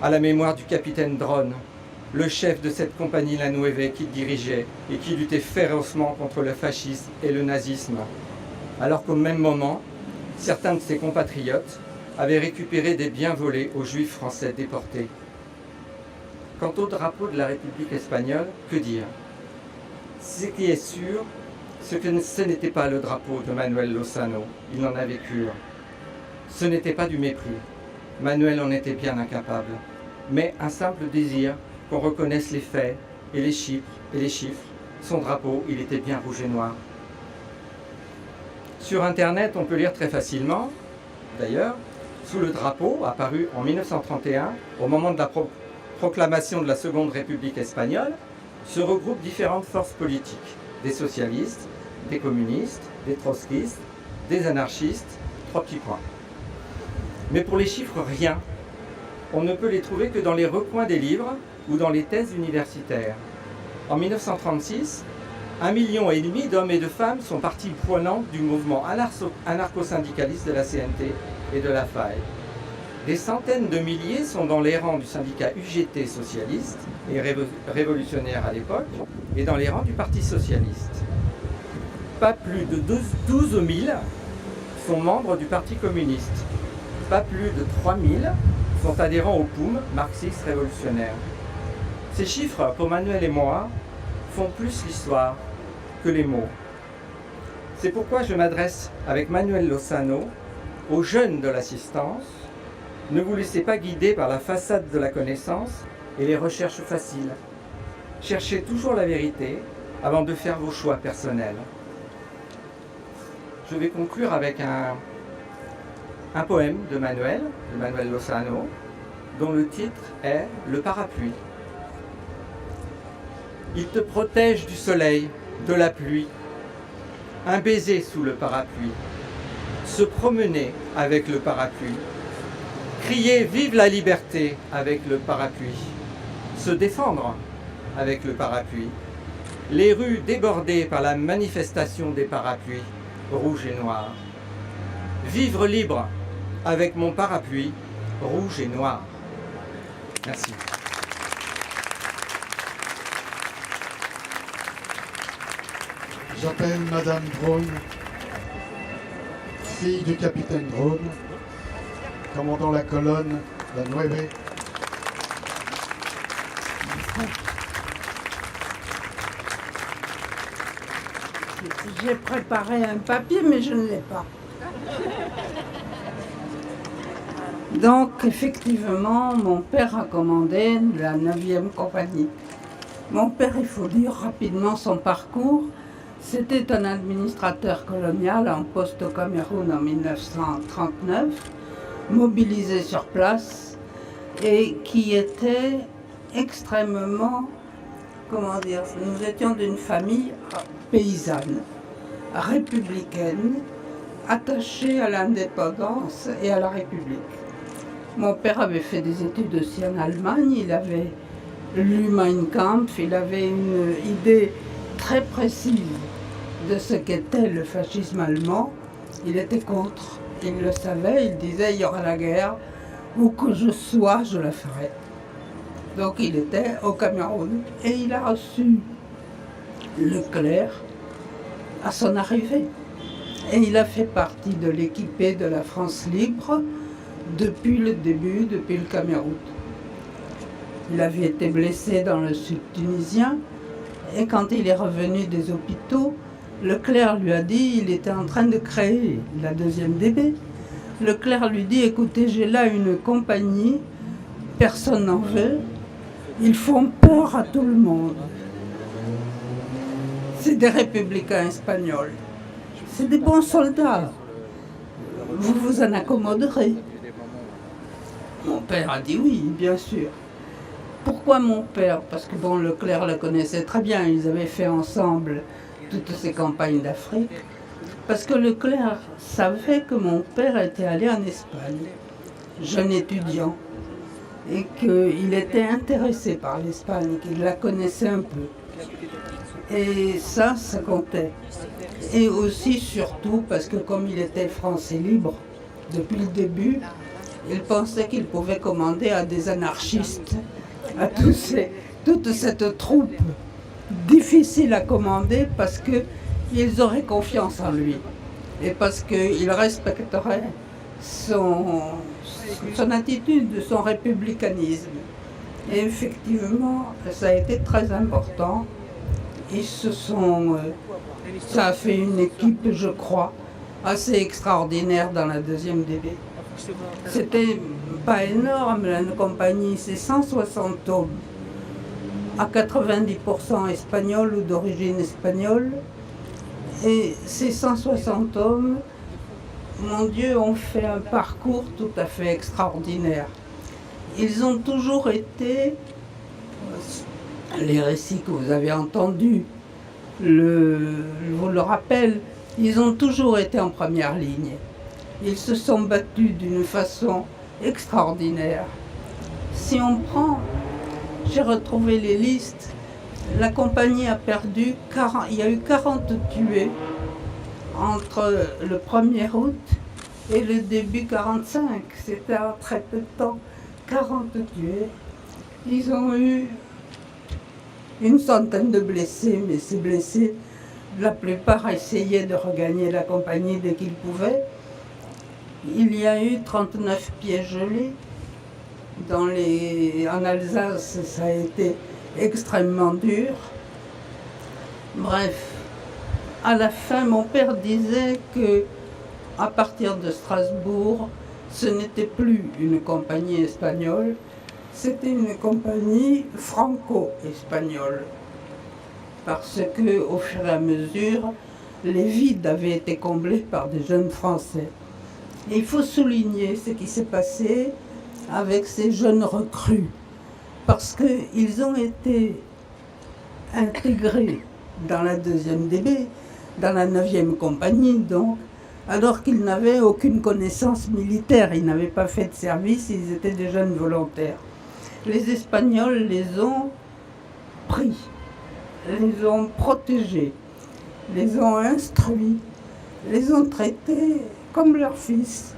à la mémoire du capitaine Dronne, le chef de cette compagnie La Nueve qu'il dirigeait et qui luttait férocement contre le fascisme et le nazisme, alors qu'au même moment, certains de ses compatriotes avaient récupéré des biens volés aux juifs français déportés. Quant au drapeau de la République espagnole, que dire? Ce qui est sûr, c'est que ce n'était pas le drapeau de Manuel Lozano, il en avait cure. Ce n'était pas du mépris, Manuel en était bien incapable, mais un simple désir qu'on reconnaisse les faits et les chiffres. Son drapeau, il était bien rouge et noir. Sur Internet, on peut lire très facilement, d'ailleurs, sous le drapeau apparu en 1931, au moment de la proclamation de la Seconde République espagnole, se regroupent différentes forces politiques, des socialistes, des communistes, des trotskistes, des anarchistes, 3 petits points. Mais pour les chiffres, rien. On ne peut les trouver que dans les recoins des livres ou dans les thèses universitaires. En 1936, 1,5 million d'hommes et de femmes sont partie prenante du mouvement anarcho-syndicaliste de la CNT et de la FAI. Des centaines de milliers sont dans les rangs du syndicat UGT socialiste et révolutionnaire à l'époque et dans les rangs du Parti socialiste. Pas plus de 12 000 sont membres du Parti communiste. Pas plus de 3 000 sont adhérents au POUM, marxiste révolutionnaire. Ces chiffres, pour Manuel et moi, font plus l'histoire que les mots. C'est pourquoi je m'adresse avec Manuel Lozano aux jeunes de l'assistance. Ne vous laissez pas guider par la façade de la connaissance et les recherches faciles. Cherchez toujours la vérité avant de faire vos choix personnels. Je vais conclure avec un un poème de Manuel Lozano, dont le titre est « Le parapluie ». Il te protège du soleil, de la pluie, un baiser sous le parapluie, se promener avec le parapluie, crier « Vive la liberté » avec le parapluie, se défendre avec le parapluie, les rues débordées par la manifestation des parapluies, rouges et noirs. Vivre libre avec mon parapluie, rouge et noir. Merci. J'appelle Madame Drone, fille du capitaine Drone, commandant la colonne La Nueve. J'ai préparé un papier, mais je ne l'ai pas. Donc, effectivement, mon père a commandé la 9e compagnie. Mon père, il faut dire rapidement son parcours. C'était un administrateur colonial en poste au Cameroun en 1939, mobilisé sur place et qui était extrêmement, comment dire, nous étions d'une famille paysanne, républicaine, attachée à l'indépendance et à la République. Mon père avait fait des études aussi en Allemagne, il avait lu Mein Kampf, il avait une idée très précise de ce qu'était le fascisme allemand. Il était contre, il le savait, il disait il y aura la guerre, où que je sois, je la ferai. Donc il était au Cameroun et il a reçu Leclerc à son arrivée. Et il a fait partie de l'équipée de la France libre depuis le début, depuis le Cameroun. Il avait été blessé dans le sud tunisien et quand il est revenu des hôpitaux, Leclerc lui a dit, il était en train de créer la 2e DB. Leclerc lui dit, écoutez, j'ai là une compagnie, personne n'en veut, ils font peur à tout le monde. C'est des républicains espagnols, c'est des bons soldats, vous vous en accommoderez. Mon père a dit oui, bien sûr. Pourquoi mon père? Parce que bon, Leclerc le connaissait très bien, ils avaient fait ensemble toutes ces campagnes d'Afrique. Parce que Leclerc savait que mon père était allé en Espagne, jeune étudiant, et qu'il était intéressé par l'Espagne, qu'il la connaissait un peu. Et ça comptait. Et aussi, surtout, parce que comme il était français libre depuis le début, il pensait qu'il pouvait commander à des anarchistes, à toute cette troupe difficile à commander parce qu'ils auraient confiance en lui et parce qu'ils respecteraient son attitude, son républicanisme. Et effectivement, ça a été très important. Ça a fait une équipe, je crois, assez extraordinaire dans la 2e DB. C'était pas énorme, la compagnie, c'est 160 hommes, à 90% espagnols ou d'origine espagnole. Et ces 160 hommes, mon Dieu, ont fait un parcours tout à fait extraordinaire. Ils ont toujours été, les récits que vous avez entendus, vous le rappelle, ils ont toujours été en première ligne. Ils se sont battus d'une façon extraordinaire. Si on prend, j'ai retrouvé les listes, la compagnie a perdu, il y a eu 40 tués entre le 1er août et le début 45. C'était en très peu de temps, 40 tués. Ils ont eu une centaine de blessés, mais ces blessés, la plupart essayaient de regagner la compagnie dès qu'ils pouvaient. Il y a eu 39 pieds gelés. En Alsace, ça a été extrêmement dur. Bref, à la fin, mon père disait que, à partir de Strasbourg, ce n'était plus une compagnie espagnole, c'était une compagnie franco-espagnole. Parce que, au fur et à mesure, les vides avaient été comblés par des jeunes Français. Et il faut souligner ce qui s'est passé avec ces jeunes recrues, parce qu'ils ont été intégrés dans la 2e DB, dans la 9e compagnie, donc, alors qu'ils n'avaient aucune connaissance militaire, ils n'avaient pas fait de service, ils étaient des jeunes volontaires. Les Espagnols les ont pris, les ont protégés, les ont instruits, les ont traités comme leurs fils,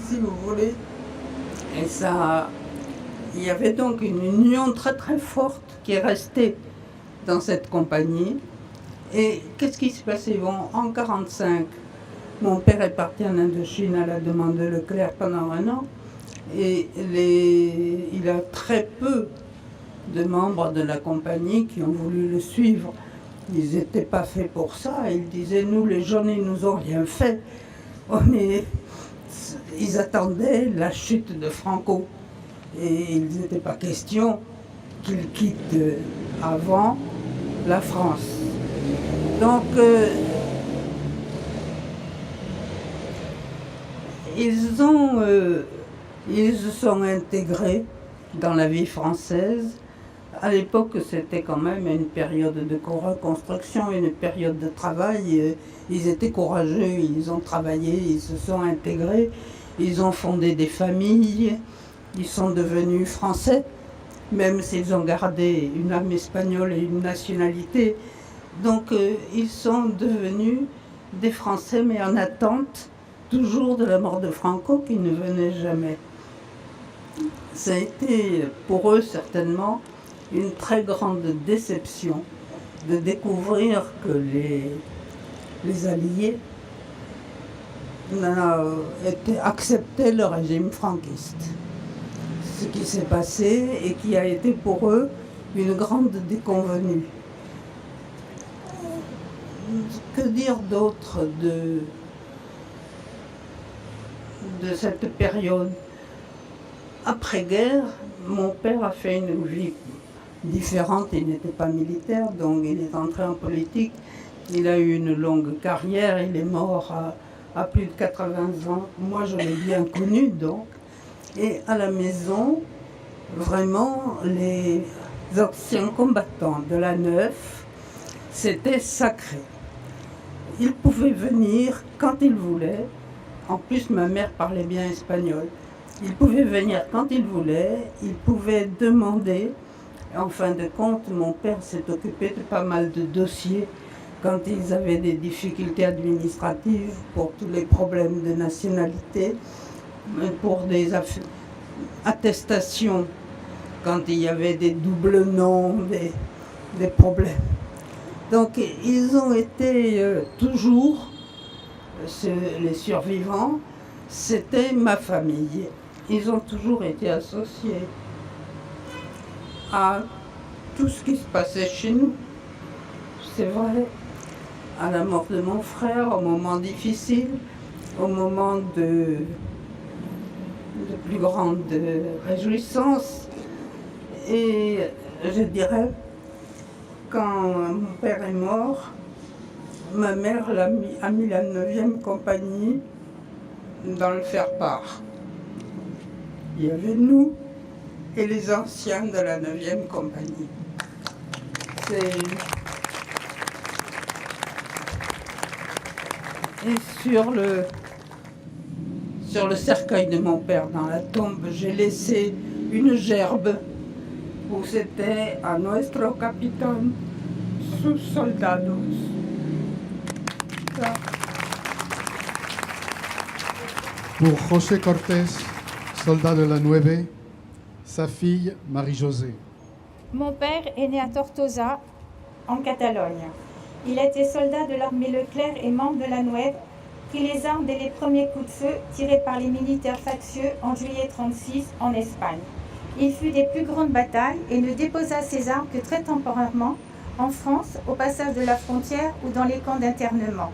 si vous voulez. Et ça, il y avait donc une union très très forte qui est restée dans cette compagnie. Et qu'est-ce qui s'est passé? Bon, en 1945, mon père est parti en Indochine à la demande de Leclerc pendant 1 an. Et il a très peu de membres de la compagnie qui ont voulu le suivre. Ils n'étaient pas faits pour ça. Ils disaient, nous les jeunes, ils nous ont rien fait. Ils attendaient la chute de Franco. Et il n'était pas question qu'ils quittent avant la France. Donc, ils se sont intégrés dans la vie française. À l'époque, c'était quand même une période de reconstruction, une période de travail. Ils étaient courageux, ils ont travaillé, ils se sont intégrés, ils ont fondé des familles, ils sont devenus français, même s'ils ont gardé une âme espagnole et une nationalité. Donc, ils sont devenus des Français, mais en attente toujours de la mort de Franco qui ne venait jamais. Ça a été pour eux certainement une très grande déception de découvrir que les Alliés acceptaient le régime franquiste. Ce qui s'est passé et qui a été pour eux une grande déconvenue. Que dire d'autre de cette période? Après-guerre, mon père a fait une vie différente, il n'était pas militaire, donc il est entré en politique. Il a eu une longue carrière, il est mort à plus de 80 ans. Moi, je l'ai bien connu, donc. Et à la maison, vraiment, les anciens combattants de la 9, c'était sacré. Ils pouvaient venir quand ils voulaient. En plus, ma mère parlait bien espagnol. Ils pouvaient venir quand ils voulaient, ils pouvaient demander. En fin de compte, mon père s'est occupé de pas mal de dossiers quand ils avaient des difficultés administratives pour tous les problèmes de nationalité, pour des attestations quand il y avait des doubles noms, des problèmes. Donc ils ont été toujours, les survivants, c'était ma famille. Ils ont toujours été associés à tout ce qui se passait chez nous. C'est vrai, à la mort de mon frère, au moment difficile, au moment de plus grande réjouissance. Et je dirais, quand mon père est mort, ma mère a mis la 9e compagnie dans le faire-part. Il y avait nous et les anciens de la 9e compagnie. Et sur le cercueil de mon père, dans la tombe, j'ai laissé une gerbe où c'était à nuestro capitán, sus soldados. Ça. Pour José Cortés, soldat de la 9, sa fille Marie-Josée. Mon père est né à Tortosa, en Catalogne. Il était soldat de l'armée Leclerc et membre de la 9, prit les armes dès les premiers coups de feu tirés par les militaires factieux en juillet 1936 en Espagne. Il fut des plus grandes batailles et ne déposa ses armes que très temporairement en France, au passage de la frontière ou dans les camps d'internement.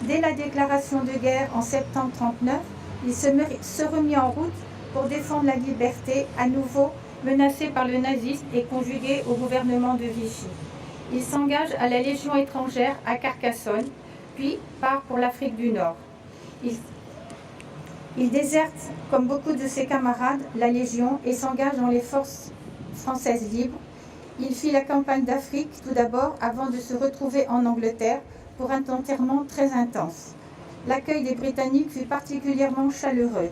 Dès la déclaration de guerre en septembre 1939, il se remit en route pour défendre la liberté, à nouveau menacé par le nazisme et conjugué au gouvernement de Vichy. Il s'engage à la Légion étrangère à Carcassonne, puis part pour l'Afrique du Nord. Il déserte, comme beaucoup de ses camarades, la Légion et s'engage dans les forces françaises libres. Il fit la campagne d'Afrique tout d'abord avant de se retrouver en Angleterre pour un enterrement très intense. L'accueil des Britanniques fut particulièrement chaleureux.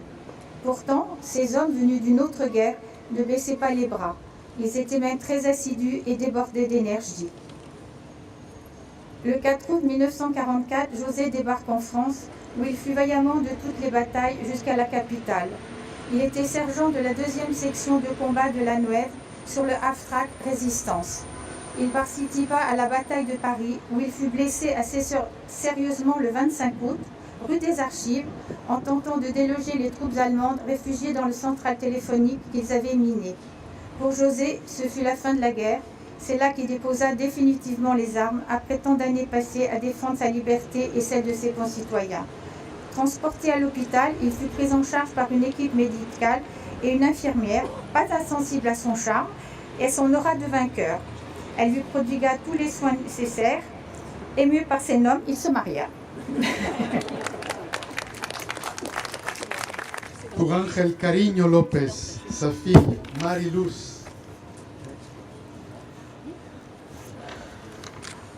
Pourtant, ces hommes venus d'une autre guerre ne baissaient pas les bras. Ils étaient même très assidus et débordés d'énergie. Le 4 août 1944, José débarque en France, où il fut vaillamment de toutes les batailles jusqu'à la capitale. Il était sergent de la 2e section de combat de la Nueve sur le Half-Track Résistance. Il participa à la bataille de Paris, où il fut blessé assez sérieusement le 25 août, rue des Archives, en tentant de déloger les troupes allemandes réfugiées dans le central téléphonique qu'ils avaient miné. Pour José, ce fut la fin de la guerre. C'est là qu'il déposa définitivement les armes, après tant d'années passées à défendre sa liberté et celle de ses concitoyens. Transporté à l'hôpital, il fut pris en charge par une équipe médicale et une infirmière, pas insensible à son charme et à son aura de vainqueur. Elle lui prodigua tous les soins nécessaires. Ému par ses noms, il se maria. Pour Ángel Cariño López, sa fille Marie-Luz.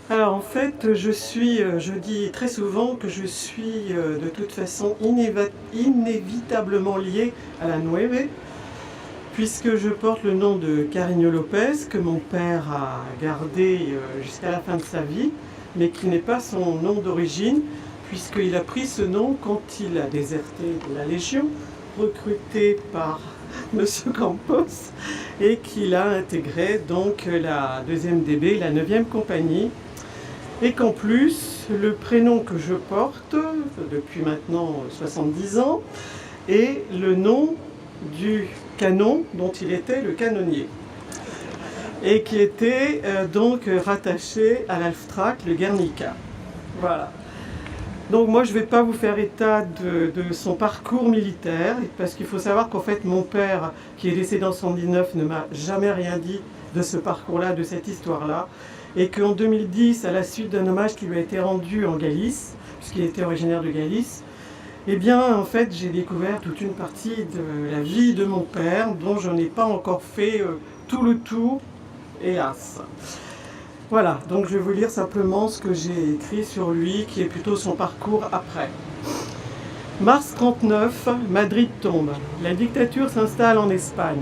Alors en fait, je dis très souvent que je suis de toute façon inévitablement liée à la Nueve, puisque je porte le nom de Cariño López, que mon père a gardé jusqu'à la fin de sa vie, mais qui n'est pas son nom d'origine, puisqu'il a pris ce nom quand il a déserté de la Légion, recruté par M. Campos, et qu'il a intégré donc la 2e DB, la 9e compagnie, et qu'en plus, le prénom que je porte depuis maintenant 70 ans est le nom du canon dont il était le canonnier, et qui était donc rattaché à l'Halftrack, le Guernica. Voilà. Donc moi, je ne vais pas vous faire état de son parcours militaire, parce qu'il faut savoir qu'en fait, mon père, qui est décédé en 1919, ne m'a jamais rien dit de ce parcours-là, de cette histoire-là, et qu'en 2010, à la suite d'un hommage qui lui a été rendu en Galice, puisqu'il était originaire de Galice, eh bien, en fait, j'ai découvert toute une partie de la vie de mon père, dont je n'ai pas encore fait tout le tour, hélas. Voilà, donc je vais vous lire simplement ce que j'ai écrit sur lui, qui est plutôt son parcours après. Mars 39, Madrid tombe. La dictature s'installe en Espagne.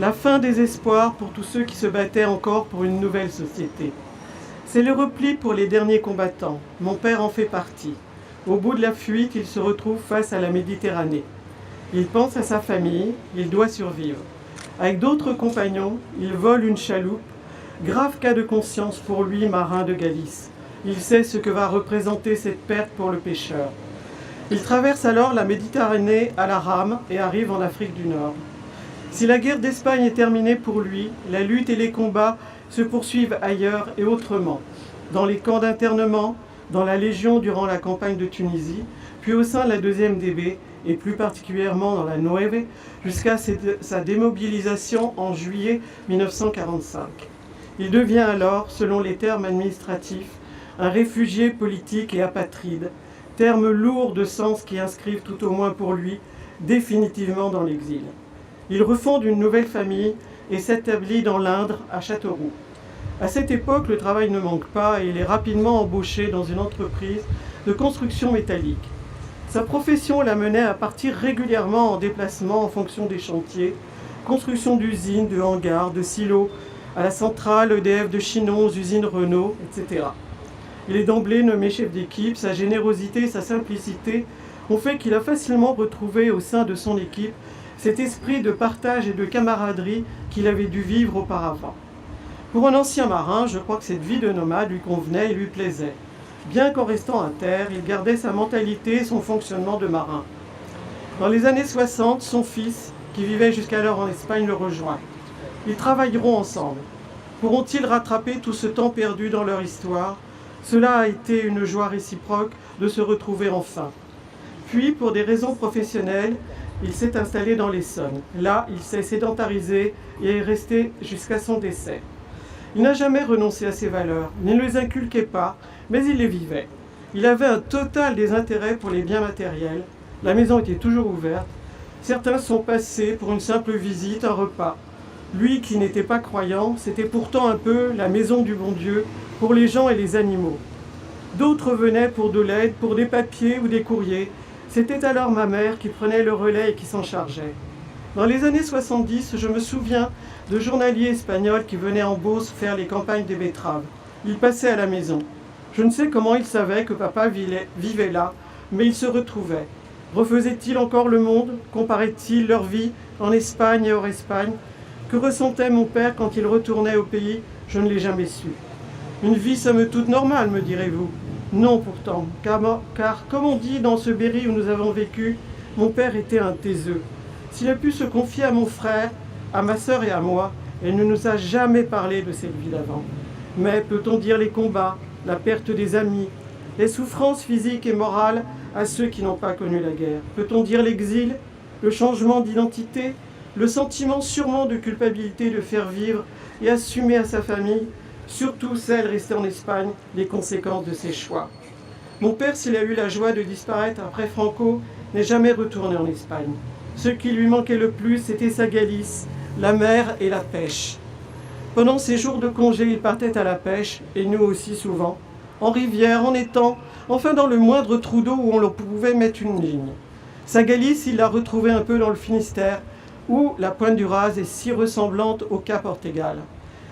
La fin des espoirs pour tous ceux qui se battaient encore pour une nouvelle société. C'est le repli pour les derniers combattants. Mon père en fait partie. Au bout de la fuite, il se retrouve face à la Méditerranée. Il pense à sa famille, il doit survivre. Avec d'autres compagnons, il vole une chaloupe. Grave cas de conscience pour lui, marin de Galice. Il sait ce que va représenter cette perte pour le pêcheur. Il traverse alors la Méditerranée à la rame et arrive en Afrique du Nord. Si la guerre d'Espagne est terminée pour lui, la lutte et les combats se poursuivent ailleurs et autrement. Dans les camps d'internement, dans la Légion durant la campagne de Tunisie, puis au sein de la 2e DB, et plus particulièrement dans la Nueve, jusqu'à sa démobilisation en juillet 1945. Il devient alors, selon les termes administratifs, un réfugié politique et apatride, termes lourds de sens qui inscrivent tout au moins pour lui définitivement dans l'exil. Il refonde une nouvelle famille et s'établit dans l'Indre, à Châteauroux. À cette époque, le travail ne manque pas et il est rapidement embauché dans une entreprise de construction métallique. Sa profession l'amenait à partir régulièrement en déplacement en fonction des chantiers, construction d'usines, de hangars, de silos, à la centrale EDF de Chinon, aux usines Renault, etc. Il est d'emblée nommé chef d'équipe. Sa générosité et sa simplicité ont fait qu'il a facilement retrouvé au sein de son équipe cet esprit de partage et de camaraderie qu'il avait dû vivre auparavant. Pour un ancien marin, je crois que cette vie de nomade lui convenait et lui plaisait. Bien qu'en restant à terre, il gardait sa mentalité et son fonctionnement de marin. Dans les années 60, son fils, qui vivait jusqu'alors en Espagne, le rejoint. Ils travailleront ensemble. Pourront-ils rattraper tout ce temps perdu dans leur histoire? Cela a été une joie réciproque de se retrouver enfin. Puis, pour des raisons professionnelles, il s'est installé dans l'Essonne. Là, il s'est sédentarisé et est resté jusqu'à son décès. Il n'a jamais renoncé à ses valeurs, ne les inculquait pas, mais il les vivait. Il avait un total désintérêt pour les biens matériels, La maison était toujours ouverte. Certains sont passés pour une simple visite, un repas. Lui qui n'était pas croyant, c'était pourtant un peu la maison du bon Dieu pour les gens et les animaux. D'autres venaient pour de l'aide, pour des papiers ou des courriers. C'était alors ma mère qui prenait le relais et qui s'en chargeait. Dans les années 70, je me souviens de journaliers espagnols qui venaient en Beauce faire les campagnes des betteraves. Ils passaient à la maison. Je ne sais comment ils savaient que papa vivait là, mais ils se retrouvaient. Refaisaient-ils encore le monde? Comparaient-ils leur vie en Espagne et hors Espagne? Que ressentait mon père quand il retournait au pays? Je ne l'ai jamais su. Une vie somme toute normale, me direz-vous. Non pourtant, car comme on dit dans ce Berry où nous avons vécu, mon père était un taiseux. S'il a pu se confier à mon frère, à ma sœur et à moi, il ne nous a jamais parlé de cette vie d'avant. Mais peut-on dire les combats, la perte des amis, les souffrances physiques et morales à ceux qui n'ont pas connu la guerre? Peut-on dire l'exil, le changement d'identité, le sentiment sûrement de culpabilité de faire vivre et assumer à sa famille, surtout celle restée en Espagne, les conséquences de ses choix? Mon père, s'il a eu la joie de disparaître après Franco, n'est jamais retourné en Espagne. Ce qui lui manquait le plus, c'était sa Galice, la mer et la pêche. Pendant ses jours de congé, il partait à la pêche, et nous aussi souvent, en rivière, en étang, enfin dans le moindre trou d'eau où on pouvait mettre une ligne. Sa Galice, il l'a retrouvée un peu dans le Finistère, où la pointe du Raz est si ressemblante au Cap Ortegal.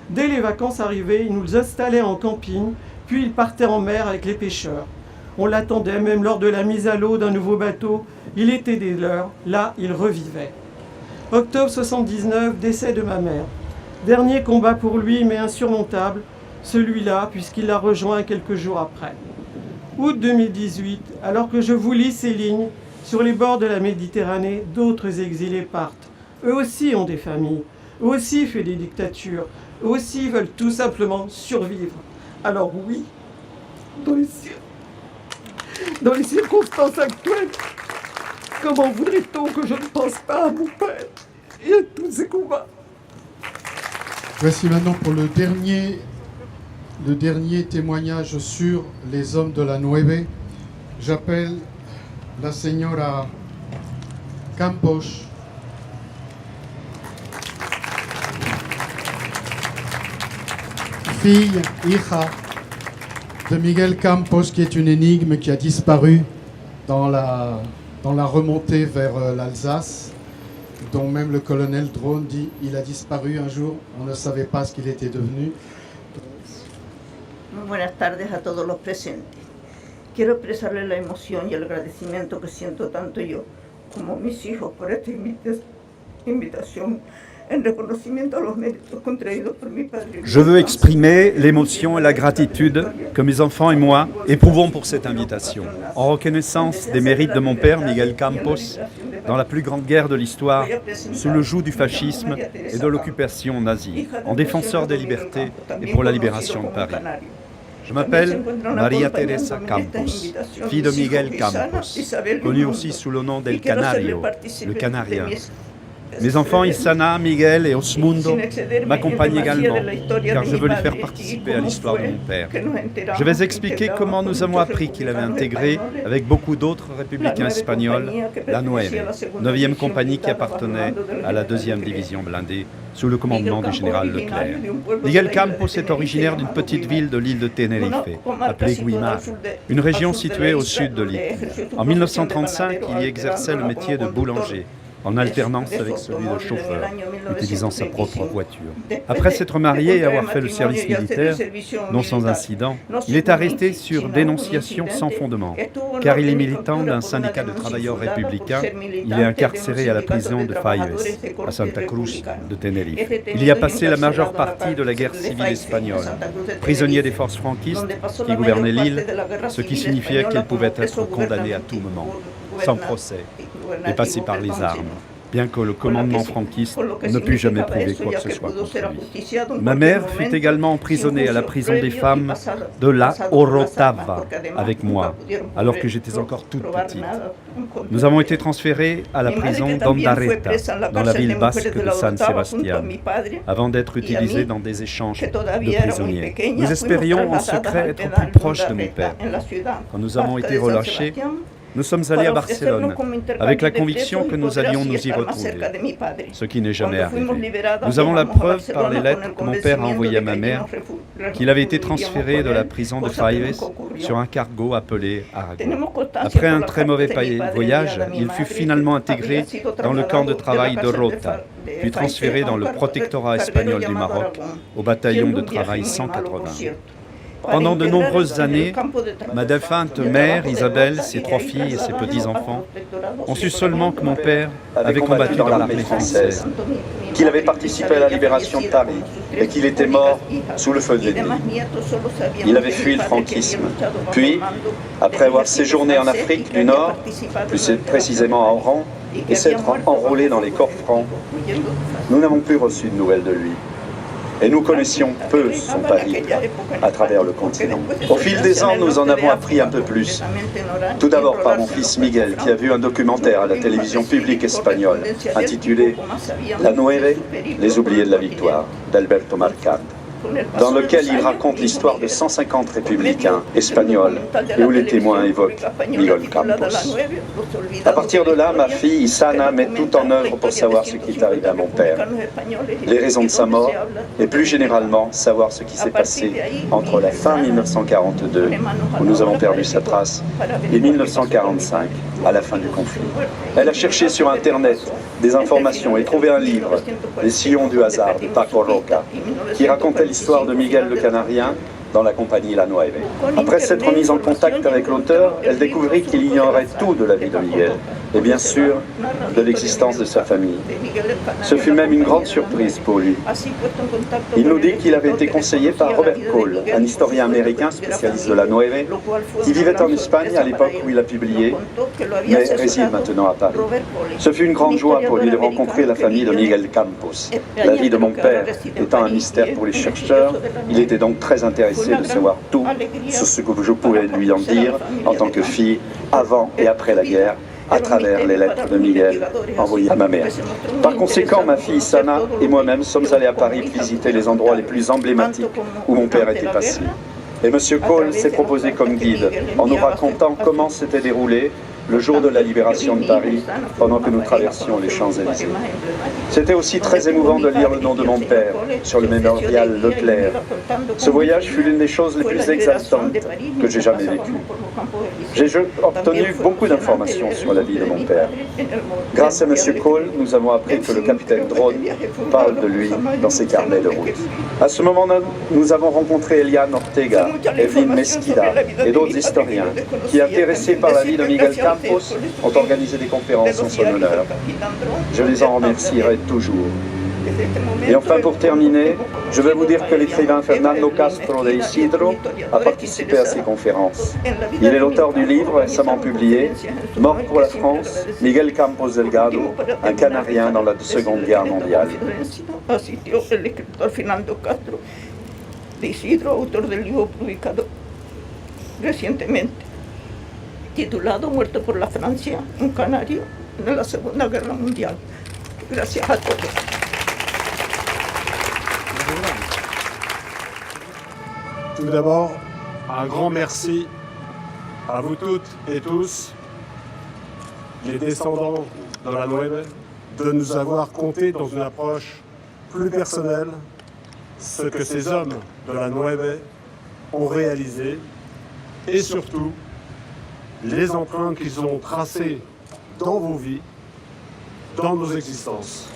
Dès les vacances arrivées, il nous installait en camping, puis il partait en mer avec les pêcheurs. On l'attendait même lors de la mise à l'eau d'un nouveau bateau. Il était des leurs, là il revivait. Octobre 79, décès de ma mère. Dernier combat pour lui, mais insurmontable, celui-là, puisqu'il l'a rejoint quelques jours après. Août 2018, alors que je vous lis ces lignes, sur les bords de la Méditerranée, d'autres exilés partent. Eux aussi ont des familles, eux aussi font des dictatures, eux aussi veulent tout simplement survivre. Alors oui, dans les circonstances actuelles, comment voudrait-on que je ne pense pas à mon père et à tous ces combats? Voici maintenant pour le dernier témoignage sur les hommes de la Nueve. J'appelle la señora Campos. Fille, hija de Miguel Campos, qui est une énigme qui a disparu dans la remontée vers l'Alsace, dont même le colonel Drone dit il a disparu un jour, on ne savait pas ce qu'il était devenu. Muy buenas tardes a todos los presentes. Quiero expresarles la emoción y el agradecimiento que siento tanto yo como mis hijos por esta invitación en reconocimiento a los méritos contraídos por mi padre. Je veux exprimer l'émotion et la gratitude que mes enfants et moi éprouvons pour cette invitation, en reconnaissance des mérites de mon père, Miguel Campos, dans la plus grande guerre de l'histoire, sous le joug du fascisme et de l'occupation nazie, en défenseur des libertés et pour la libération de Paris. Je m'appelle María Teresa Campos, fille de Miguel Campos, connue aussi sous le nom d'El Canario, le Canarien. Mes enfants Isana, Miguel et Osmundo m'accompagnent également, car je veux les faire participer à l'histoire de mon père. Je vais expliquer comment nous avons appris qu'il avait intégré, avec beaucoup d'autres républicains espagnols, la Nueve, 9e compagnie qui appartenait à la 2e division blindée, sous le commandement du général Leclerc. Miguel Campos est originaire d'une petite ville de l'île de Tenerife, appelée Guimar, une région située au sud de l'île. En 1935, il y exerçait le métier de boulanger, en alternance avec celui de chauffeur, utilisant sa propre voiture. Après s'être marié et avoir fait le service militaire, non sans incident, il est arrêté sur dénonciation sans fondement, car il est militant d'un syndicat de travailleurs républicains. Il est incarcéré à la prison de Faves, à Santa Cruz de Tenerife. Il y a passé la majeure partie de la guerre civile espagnole, prisonnier des forces franquistes qui gouvernaient l'île, ce qui signifiait qu'il pouvait être condamné à tout moment, sans procès, et passer par les armes, bien que le commandement franquiste ne put jamais prouver quoi que ce soit contre lui. Ma mère fut également emprisonnée à la prison des femmes de la Orotava avec moi, alors que j'étais encore toute petite. Nous avons été transférés à la prison d'Ondarreta, dans la ville basque de San Sebastián, avant d'être utilisés dans des échanges de prisonniers. Nous espérions en secret être plus proches de mon père. Quand nous avons été relâchés, Nous sommes allés à Barcelone avec la conviction que nous allions nous y retrouver, ce qui n'est jamais arrivé. Nous avons la preuve par les lettres que mon père a envoyées à ma mère qu'il avait été transféré de la prison de Faves sur un cargo appelé Aragon. Après un très mauvais voyage, il fut finalement intégré dans le camp de travail de Rota, puis transféré dans le protectorat espagnol du Maroc au bataillon de travail 180. Pendant de nombreuses années, ma défunte mère, Isabelle, ses 3 filles et ses petits-enfants ont su seulement que mon père avait combattu dans l'armée française, qu'il avait participé à la libération de Paris et qu'il était mort sous le feu de l'ennemi. Il avait fui le franquisme. Puis, après avoir séjourné en Afrique du Nord, plus précisément à Oran, et s'être enrôlé dans les corps francs, nous n'avons plus reçu de nouvelles de lui. Et nous connaissions peu son périple à travers le continent. Au fil des ans, nous en avons appris un peu plus. Tout d'abord par mon fils Miguel, qui a vu un documentaire à la télévision publique espagnole intitulé La Nueve, les oubliés de la victoire, d'Alberto Marcand, dans lequel il raconte l'histoire de 150 républicains espagnols et où les témoins évoquent Miguel Campos. À partir de là, ma fille Isana met tout en œuvre pour savoir ce qui est arrivé à mon père, les raisons de sa mort et plus généralement savoir ce qui s'est passé entre la fin 1942, où nous avons perdu sa trace, et 1945, à la fin du conflit. Elle a cherché sur Internet des informations et trouvé un livre, Les Sillons du hasard de Paco Roca, qui racontait l'histoire de Miguel le Canarien dans la compagnie La Nueve. Après s'être mise en contact avec l'auteur, elle découvrit qu'il ignorait tout de la vie de Miguel, et bien sûr de l'existence de sa famille. Ce fut même une grande surprise pour lui. Il nous dit qu'il avait été conseillé par Robert Cole, un historien américain spécialiste de La Nueve, qui vivait en Espagne à l'époque où il a publié, mais réside maintenant à Paris. Ce fut une grande joie pour lui de rencontrer la famille de Miguel Campos. La vie de mon père étant un mystère pour les chercheurs, il était donc très intéressé de savoir tout sur ce que je pouvais lui en dire en tant que fille, avant et après la guerre, à travers les lettres de Miguel envoyées à ma mère. Par conséquent, ma fille Sana et moi-même sommes allés à Paris visiter les endroits les plus emblématiques où mon père était passé. Et M. Cole s'est proposé comme guide en nous racontant comment s'était déroulé le jour de la libération de Paris, pendant que nous traversions les Champs-Élysées. C'était aussi très émouvant de lire le nom de mon père sur le mémorial Leclerc. Ce voyage fut l'une des choses les plus exaltantes que j'ai jamais vécues. J'ai obtenu beaucoup d'informations sur la vie de mon père. Grâce à M. Cole, nous avons appris que le capitaine Drone parle de lui dans ses carnets de route. À ce moment-là, nous avons rencontré Eliane Ortega, Evelyn Mesquida et d'autres historiens qui, intéressés par la vie de Miguel Campos, ont organisé des conférences en son honneur. Je les en remercierai toujours. Et enfin, pour terminer, je vais vous dire que l'écrivain Fernando Castro de Isidro a participé à ces conférences. Il est l'auteur du livre récemment publié « Mort pour la France, Miguel Campos Delgado, un Canarien dans la Seconde Guerre mondiale ». De Isidro, autor del libro publicado recientemente, titulado Muerto por la Francia, un canario en la Segunda Guerra Mundial. Gracias a todos. Tout d'abord, un grand merci à vous toutes et tous, les descendants de la Nueve, de nous avoir conté dans une approche plus personnelle ce que ces hommes de la Nueve ont réalisé et surtout les empreintes qu'ils ont tracées dans vos vies, dans nos existences.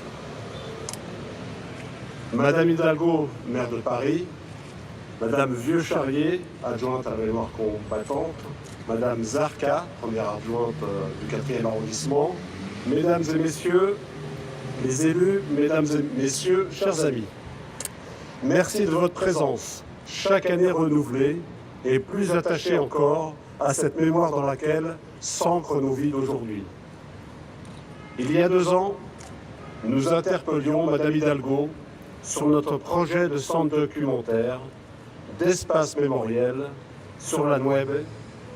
Madame Hidalgo, maire de Paris, Madame Vieux-Charrier, adjointe à la mémoire combattante, Madame Zarka, première adjointe du 4e arrondissement, Mesdames et Messieurs les élus, Mesdames et Messieurs, chers amis, merci de votre présence, chaque année renouvelée et plus attachée encore à cette mémoire dans laquelle s'ancrent nos vies d'aujourd'hui. Il y a 2 ans, nous interpellions Madame Hidalgo sur notre projet de centre documentaire, d'espace mémoriel sur la Nueve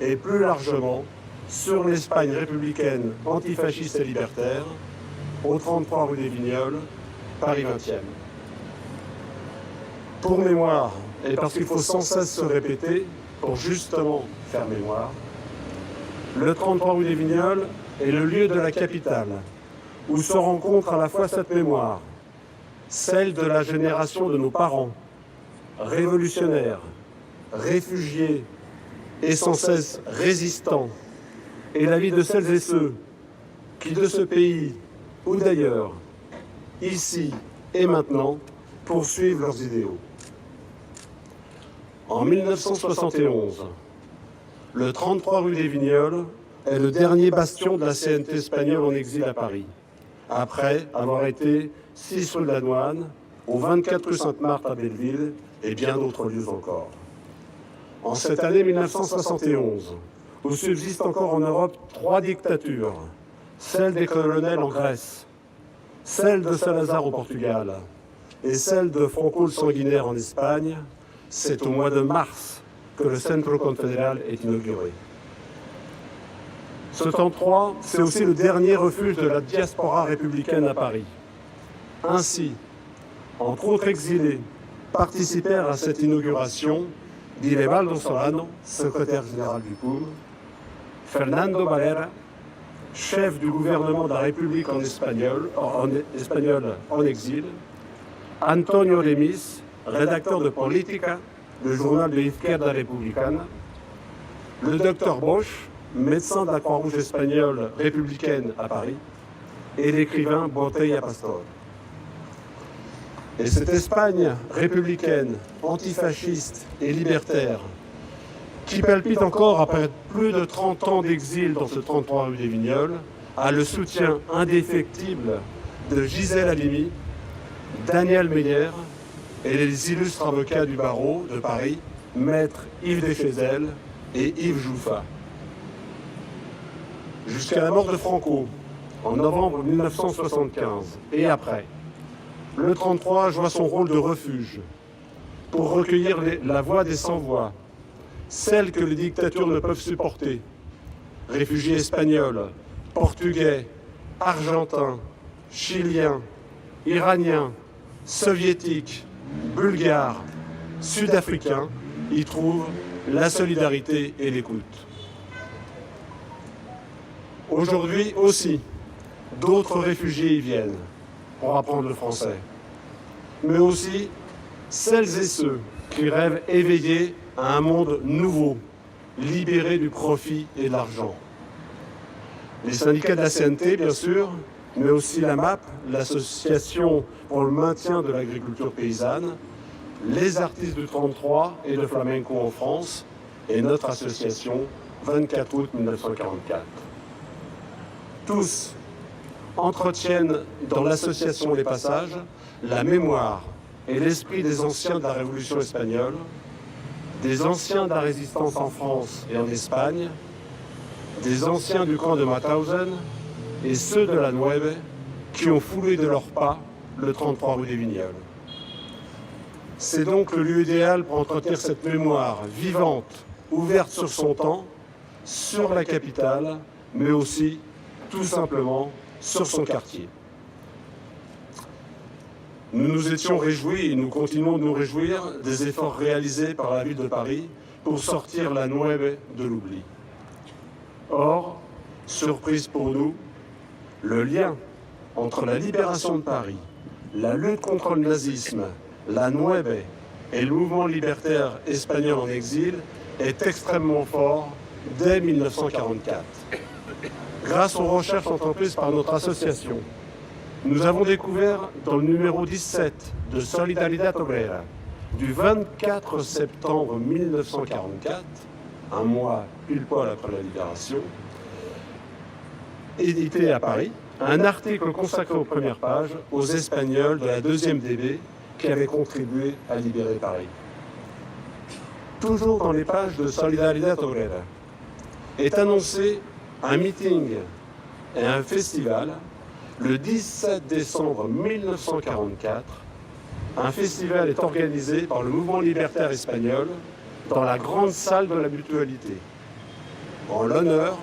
et plus largement sur l'Espagne républicaine antifasciste et libertaire au 33 rue des Vignoles, Paris 20e. Pour mémoire, et parce qu'il faut sans cesse se répéter pour justement faire mémoire, Le 33 rue des Vignoles est le lieu de la capitale, où se rencontre à la fois cette mémoire, celle de la génération de nos parents, révolutionnaires, réfugiés et sans cesse résistants, et la vie de celles et ceux qui, de ce pays ou d'ailleurs, ici et maintenant, poursuivent leurs idéaux. En 1971, le 33 rue des Vignoles est le dernier bastion de la CNT espagnole en exil à Paris, après avoir été 6 rue de la Douane, au 24 rue Sainte-Marthe à Belleville et bien d'autres lieux encore. En cette année 1971, où subsistent encore en Europe 3 dictatures, celle des colonels en Grèce, celle de Salazar au Portugal et celle de Franco le Sanguinaire en Espagne, c'est au mois de mars que le Centro Confederal est inauguré. Ce 33, c'est aussi le dernier refuge de la diaspora républicaine à Paris. Ainsi, entre autres exilés, participèrent à cette inauguration Dilebaldo Solano, secrétaire général du PUM, Fernando Valera, chef du gouvernement de la République en espagnol en exil, Antonio Remis, rédacteur de Politica, le journal de Izquierda Republicana, le docteur Bosch, médecin de la Croix-Rouge espagnole républicaine à Paris, et l'écrivain Botella Pastor. Et cette Espagne républicaine, antifasciste et libertaire, qui palpite encore après plus de 30 ans d'exil dans ce 33 rue des Vignoles, a le soutien indéfectible de Gisèle Halimi, Daniel Meyer et les illustres avocats du barreau de Paris, maître Yves Deschézelles et Yves Jouffat. Jusqu'à la mort de Franco, en novembre 1975, et après, le 33 joua son rôle de refuge pour recueillir la voix des sans-voix, celles que les dictatures ne peuvent supporter. Réfugiés espagnols, portugais, argentins, chiliens, iraniens, soviétiques, bulgares, sud-africains y trouvent la solidarité et l'écoute. Aujourd'hui aussi, d'autres réfugiés y viennent pour apprendre le français, mais aussi celles et ceux qui rêvent éveillés à un monde nouveau, libéré du profit et de l'argent. Les syndicats de la CNT, bien sûr, mais aussi la MAP, l'Association pour le maintien de l'agriculture paysanne, les artistes du 33 et de flamenco en France, et notre association 24 août 1944. Tous entretiennent dans l'association Les Passages la mémoire et l'esprit des anciens de la Révolution espagnole, des anciens de la résistance en France et en Espagne, des anciens du camp de Mauthausen et ceux de la Nueve qui ont foulé de leurs pas le 33 rue des Vignoles. C'est donc le lieu idéal pour entretenir cette mémoire vivante, ouverte sur son temps, sur la capitale, mais aussi, tout simplement, sur son quartier. Nous nous étions réjouis et nous continuons de nous réjouir des efforts réalisés par la ville de Paris pour sortir la Nueve de l'oubli. Or, surprise pour nous, le lien entre la libération de Paris, la lutte contre le nazisme, la Nueve et le mouvement libertaire espagnol en exil est extrêmement fort dès 1944. Grâce aux recherches entreprises par notre association, nous avons découvert dans le numéro 17 de Solidaridad Obrera du 24 septembre 1944, un mois pile poil après la libération, édité à Paris, un article consacré aux premières pages aux Espagnols de la 2e DB qui avaient contribué à libérer Paris. Toujours dans les pages de Solidaridad Obrera, est annoncé un meeting et un festival le 17 décembre 1944. Un festival est organisé par le mouvement libertaire espagnol dans la grande salle de la Mutualité, en l'honneur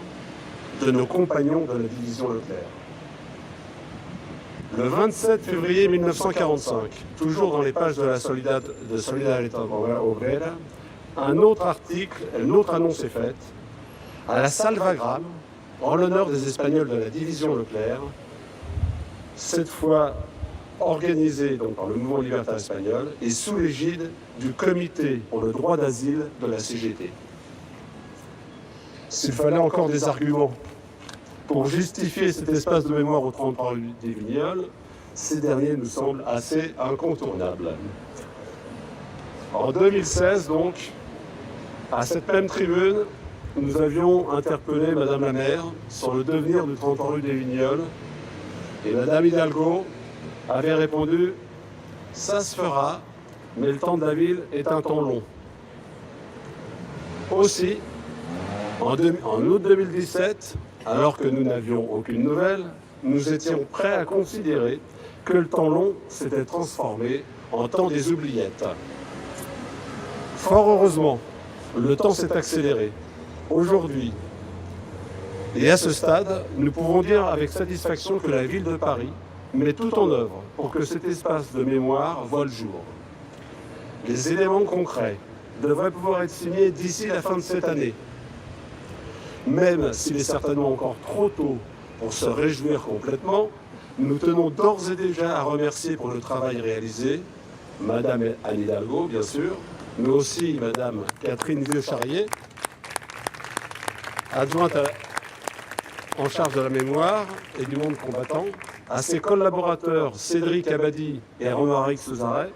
de nos compagnons de la division Leclerc. Le 27 février 1945, toujours dans les pages de la Solidaridad Obrera, un autre article, une autre annonce est faite. à la Salvagram, en l'honneur des Espagnols de la division Leclerc, cette fois organisée donc par le mouvement libertaire espagnol et sous l'égide du Comité pour le droit d'asile de la CGT. S'il fallait encore des arguments pour justifier cet espace de mémoire au 33 rue des Vignoles, ces derniers nous semblent assez incontournables. En 2016, donc, à cette même tribune, nous avions interpellé Madame la maire sur le devenir du 33 rue des Vignoles et Madame Hidalgo avait répondu « Ça se fera, mais le temps de la ville est un temps long ». Aussi, en août 2017, alors que nous n'avions aucune nouvelle, nous étions prêts à considérer que le temps long s'était transformé en temps des oubliettes. Fort heureusement, le temps s'est accéléré. Aujourd'hui, et à ce stade, nous pouvons dire avec satisfaction que la ville de Paris met tout en œuvre pour que cet espace de mémoire voie le jour. Les éléments concrets devraient pouvoir être signés d'ici la fin de cette année. Même s'il est certainement encore trop tôt pour se réjouir complètement, nous tenons d'ores et déjà à remercier pour le travail réalisé Madame Anne Hidalgo, bien sûr, mais aussi Madame Catherine Vieux-Charrier, adjointe en charge de la mémoire et du monde combattant, à ses collaborateurs Cédric Abadi et Romaric Cesaret,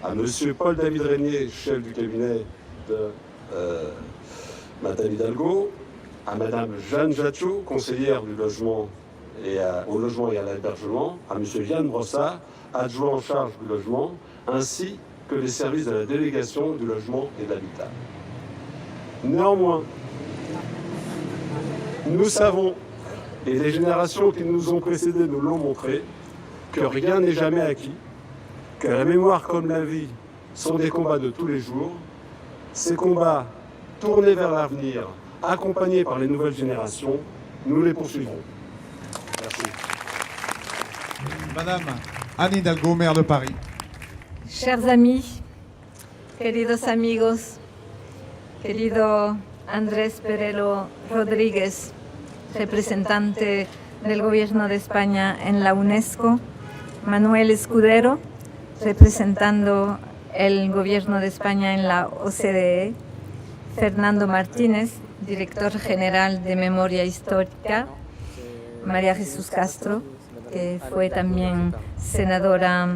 à Monsieur Paul-David Régnier, chef du cabinet de Madame Hidalgo, à Madame Jeanne Jatchou, conseillère du logement au logement et à l'hébergement, à Monsieur Yann Brossard, adjoint en charge du logement, ainsi que les services de la délégation du logement et de l'habitat. Néanmoins, nous savons, et les générations qui nous ont précédés nous l'ont montré, que rien n'est jamais acquis, que la mémoire comme la vie sont des combats de tous les jours. Ces combats tournés vers l'avenir, accompagnés par les nouvelles générations, nous les poursuivrons. Merci. Madame Anne Hidalgo, maire de Paris. Chers amis, queridos amigos, querido Andrés Perello Rodríguez, representante del Gobierno de España en la UNESCO, Manuel Escudero, representando el Gobierno de España en la OCDE, Fernando Martínez, director general de Memoria Histórica, María Jesús Castro, que fue también senadora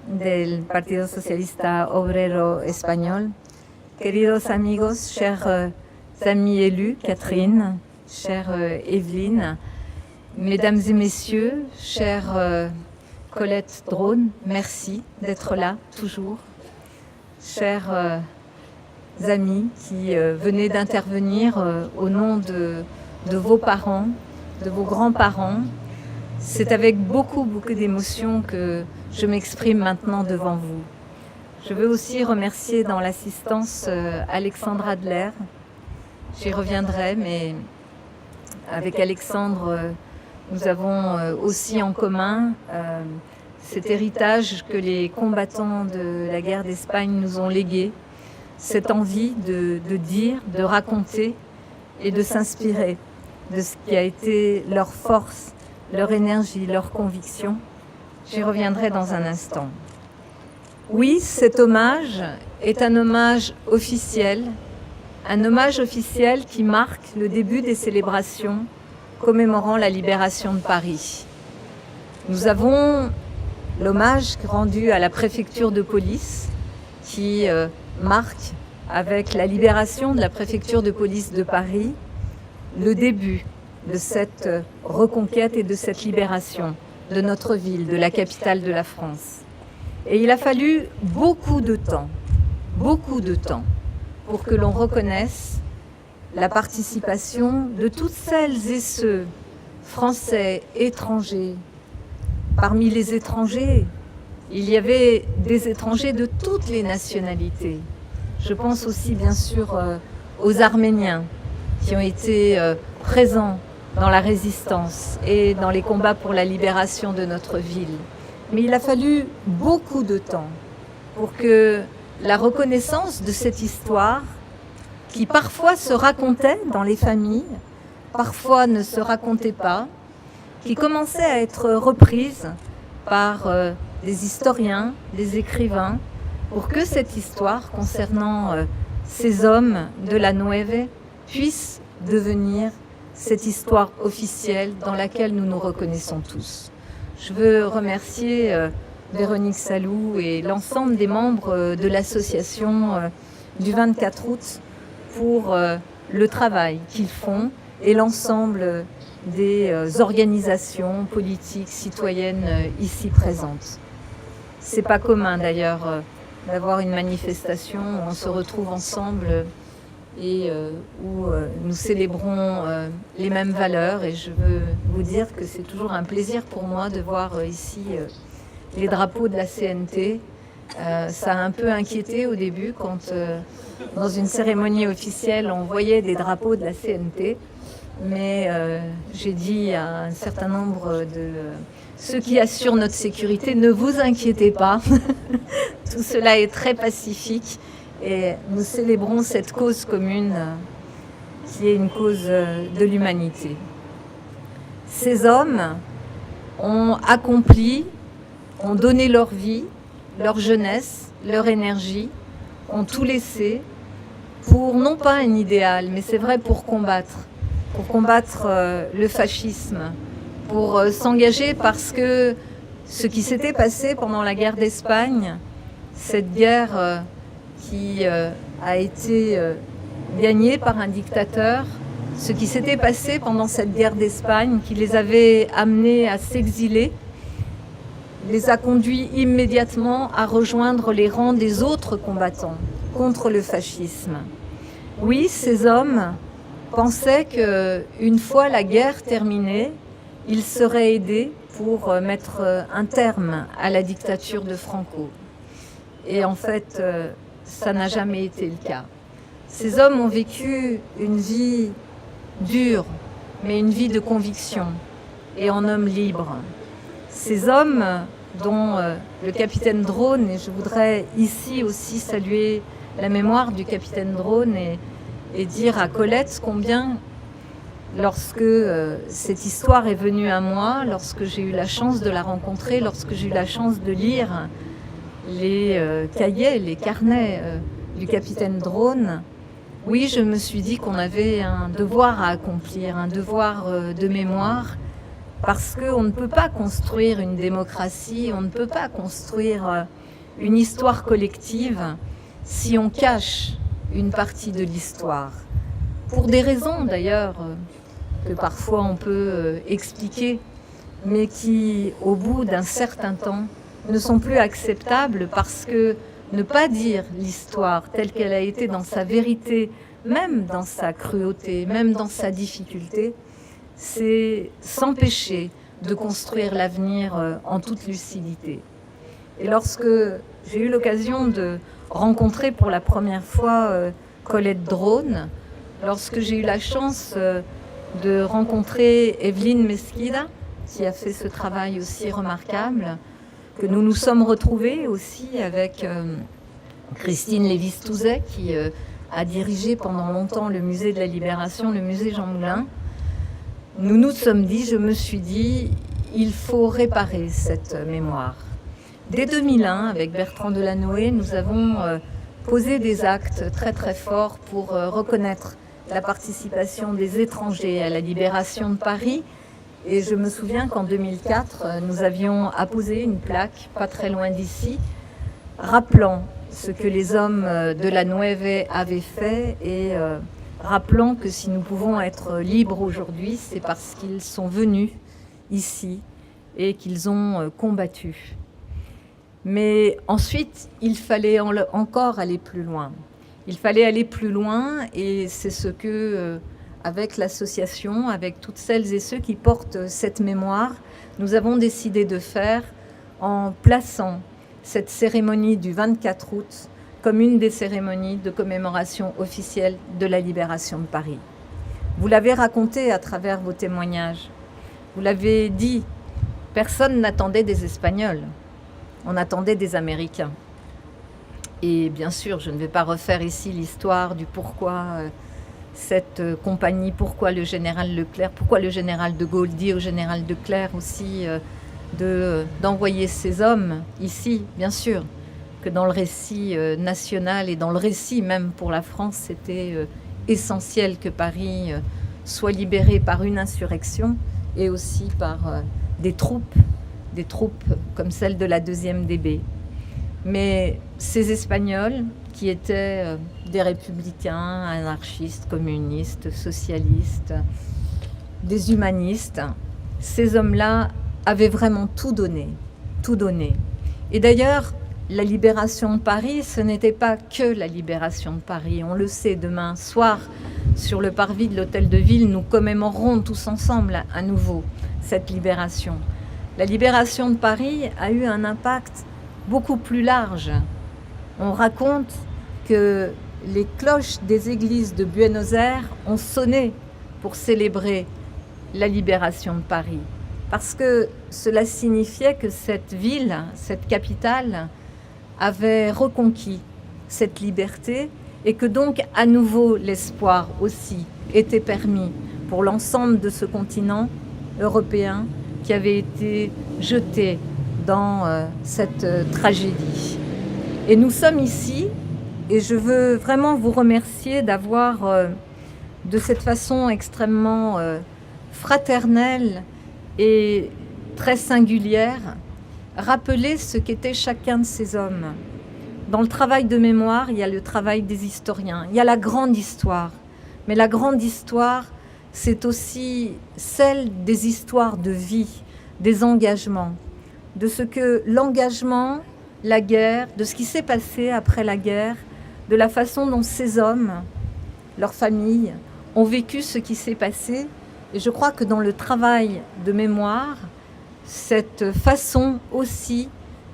del Partido Socialista Obrero Español, queridos amigos, chers amis élus, Catherine, chère Evelyne, mesdames et messieurs, chère Colette Drone, merci d'être là, toujours. Chers amis qui venez d'intervenir au nom de vos parents, de vos grands-parents, c'est avec beaucoup d'émotion que je m'exprime maintenant devant vous. Je veux aussi remercier dans l'assistance Alexandre Adler. J'y reviendrai, mais avec Alexandre, nous avons aussi en commun cet héritage que les combattants de la guerre d'Espagne nous ont légué, cette envie de dire, de raconter et de s'inspirer de ce qui a été leur force, leur énergie, leur conviction. J'y reviendrai dans un instant. Oui, cet hommage est un hommage officiel qui marque le début des célébrations commémorant la libération de Paris. Nous avons l'hommage rendu à la préfecture de police qui marque, avec la libération de la préfecture de police de Paris, le début de cette reconquête et de cette libération de notre ville, de la capitale de la France. Et il a fallu beaucoup de temps pour que l'on reconnaisse la participation de toutes celles et ceux, Français, étrangers. Parmi les étrangers, il y avait des étrangers de toutes les nationalités. Je pense aussi bien sûr aux Arméniens qui ont été présents dans la résistance et dans les combats pour la libération de notre ville. Mais il a fallu beaucoup de temps pour que la reconnaissance de cette histoire qui parfois se racontaient dans les familles, parfois ne se racontaient pas, qui commençaient à être reprises par des historiens, des écrivains, pour que cette histoire concernant ces hommes de la Nueve puisse devenir cette histoire officielle dans laquelle nous nous reconnaissons tous. Je veux remercier Véronique Salou et l'ensemble des membres de l'association du 24 août pour le travail qu'ils font et l'ensemble des organisations politiques citoyennes ici présentes. C'est pas commun d'ailleurs d'avoir une manifestation où on se retrouve ensemble et où nous célébrons les mêmes valeurs. Et je veux vous dire que c'est toujours un plaisir pour moi de voir ici les drapeaux de la CNT. Ça a un peu inquiété au début quand dans une cérémonie officielle on voyait des drapeaux de la CNT. Mais j'ai dit à un certain nombre de ceux qui assurent notre sécurité, ne vous inquiétez pas, tout cela est très pacifique et nous célébrons cette cause commune qui est une cause de l'humanité. Ces hommes ont accompli, ont donné leur vie, leur jeunesse, leur énergie, ont tout laissé pour non pas un idéal, mais c'est vrai pour combattre le fascisme, pour s'engager parce que ce qui s'était passé pendant la guerre d'Espagne, cette guerre qui a été gagnée par un dictateur, ce qui s'était passé pendant cette guerre d'Espagne qui les avait amenés à s'exiler, les a conduits immédiatement à rejoindre les rangs des autres combattants contre le fascisme. Oui, ces hommes pensaient qu'une fois la guerre terminée, ils seraient aidés pour mettre un terme à la dictature de Franco. Et en fait, ça n'a jamais été le cas. Ces hommes ont vécu une vie dure, mais une vie de conviction et en hommes libres. Ces hommes dont le capitaine Drone, et je voudrais ici aussi saluer la mémoire du capitaine Drone et dire à Colette combien, lorsque cette histoire est venue à moi, lorsque j'ai eu la chance de la rencontrer, lorsque j'ai eu la chance de lire les cahiers, les carnets du capitaine Drone, oui, je me suis dit qu'on avait un devoir à accomplir, un devoir de mémoire, parce qu'on ne peut pas construire une démocratie, on ne peut pas construire une histoire collective si on cache une partie de l'histoire. Pour des raisons d'ailleurs que parfois on peut expliquer, mais qui, au bout d'un certain temps, ne sont plus acceptables parce que ne pas dire l'histoire telle qu'elle a été dans sa vérité, même dans sa cruauté, même dans sa difficulté, c'est s'empêcher de construire l'avenir en toute lucidité. Et lorsque j'ai eu l'occasion de rencontrer pour la première fois Colette Drone, lorsque j'ai eu la chance de rencontrer Evelyne Mesquida, qui a fait ce travail aussi remarquable, que nous nous sommes retrouvés aussi avec Christine Lévis-Touzet, qui a dirigé pendant longtemps le musée de la Libération, le musée Jean Moulin. Nous nous sommes dit, je me suis dit, il faut réparer cette mémoire. Dès 2001, avec Bertrand Delanoë, nous avons posé des actes très très forts pour reconnaître la participation des étrangers à la libération de Paris. Et je me souviens qu'en 2004, nous avions apposé une plaque, pas très loin d'ici, rappelant ce que les hommes de la Nueve avaient fait et rappelant que si nous pouvons être libres aujourd'hui, c'est parce qu'ils sont venus ici et qu'ils ont combattu. Mais ensuite, il fallait encore aller plus loin. Il fallait aller plus loin et c'est ce que, avec l'association, avec toutes celles et ceux qui portent cette mémoire, nous avons décidé de faire en plaçant cette cérémonie du 24 août comme une des cérémonies de commémoration officielle de la libération de Paris. Vous l'avez raconté à travers vos témoignages. Vous l'avez dit, personne n'attendait des Espagnols. On attendait des Américains. Et bien sûr, je ne vais pas refaire ici l'histoire du pourquoi cette compagnie, pourquoi le général Leclerc, pourquoi le général de Gaulle dit au général Leclerc aussi d'envoyer ces hommes ici, bien sûr, que dans le récit national et dans le récit même pour la France, c'était essentiel que Paris soit libéré par une insurrection et aussi par des troupes comme celle de la 2e DB. Mais ces Espagnols, qui étaient des républicains, anarchistes, communistes, socialistes, des humanistes, ces hommes-là avaient vraiment tout donné, tout donné. Et d'ailleurs, la libération de Paris, ce n'était pas que la libération de Paris. On le sait, demain soir, sur le parvis de l'Hôtel de Ville, nous commémorerons tous ensemble à nouveau cette libération. La libération de Paris a eu un impact beaucoup plus large. On raconte que les cloches des églises de Buenos Aires ont sonné pour célébrer la libération de Paris. Parce que cela signifiait que cette ville, cette capitale, avait reconquis cette liberté et que donc à nouveau l'espoir aussi était permis pour l'ensemble de ce continent européen qui avait été jeté dans cette tragédie. Et nous sommes ici et je veux vraiment vous remercier d'avoir de cette façon extrêmement fraternelle et très singulière rappelé ce qu'était chacun de ces hommes. Dans le travail de mémoire, il y a le travail des historiens, il y a la grande histoire. Mais la grande histoire, c'est aussi celle des histoires de vie, des engagements, de ce que l'engagement, la guerre, de ce qui s'est passé après la guerre, de la façon dont ces hommes, leurs familles, ont vécu ce qui s'est passé. Et je crois que dans le travail de mémoire, cette façon aussi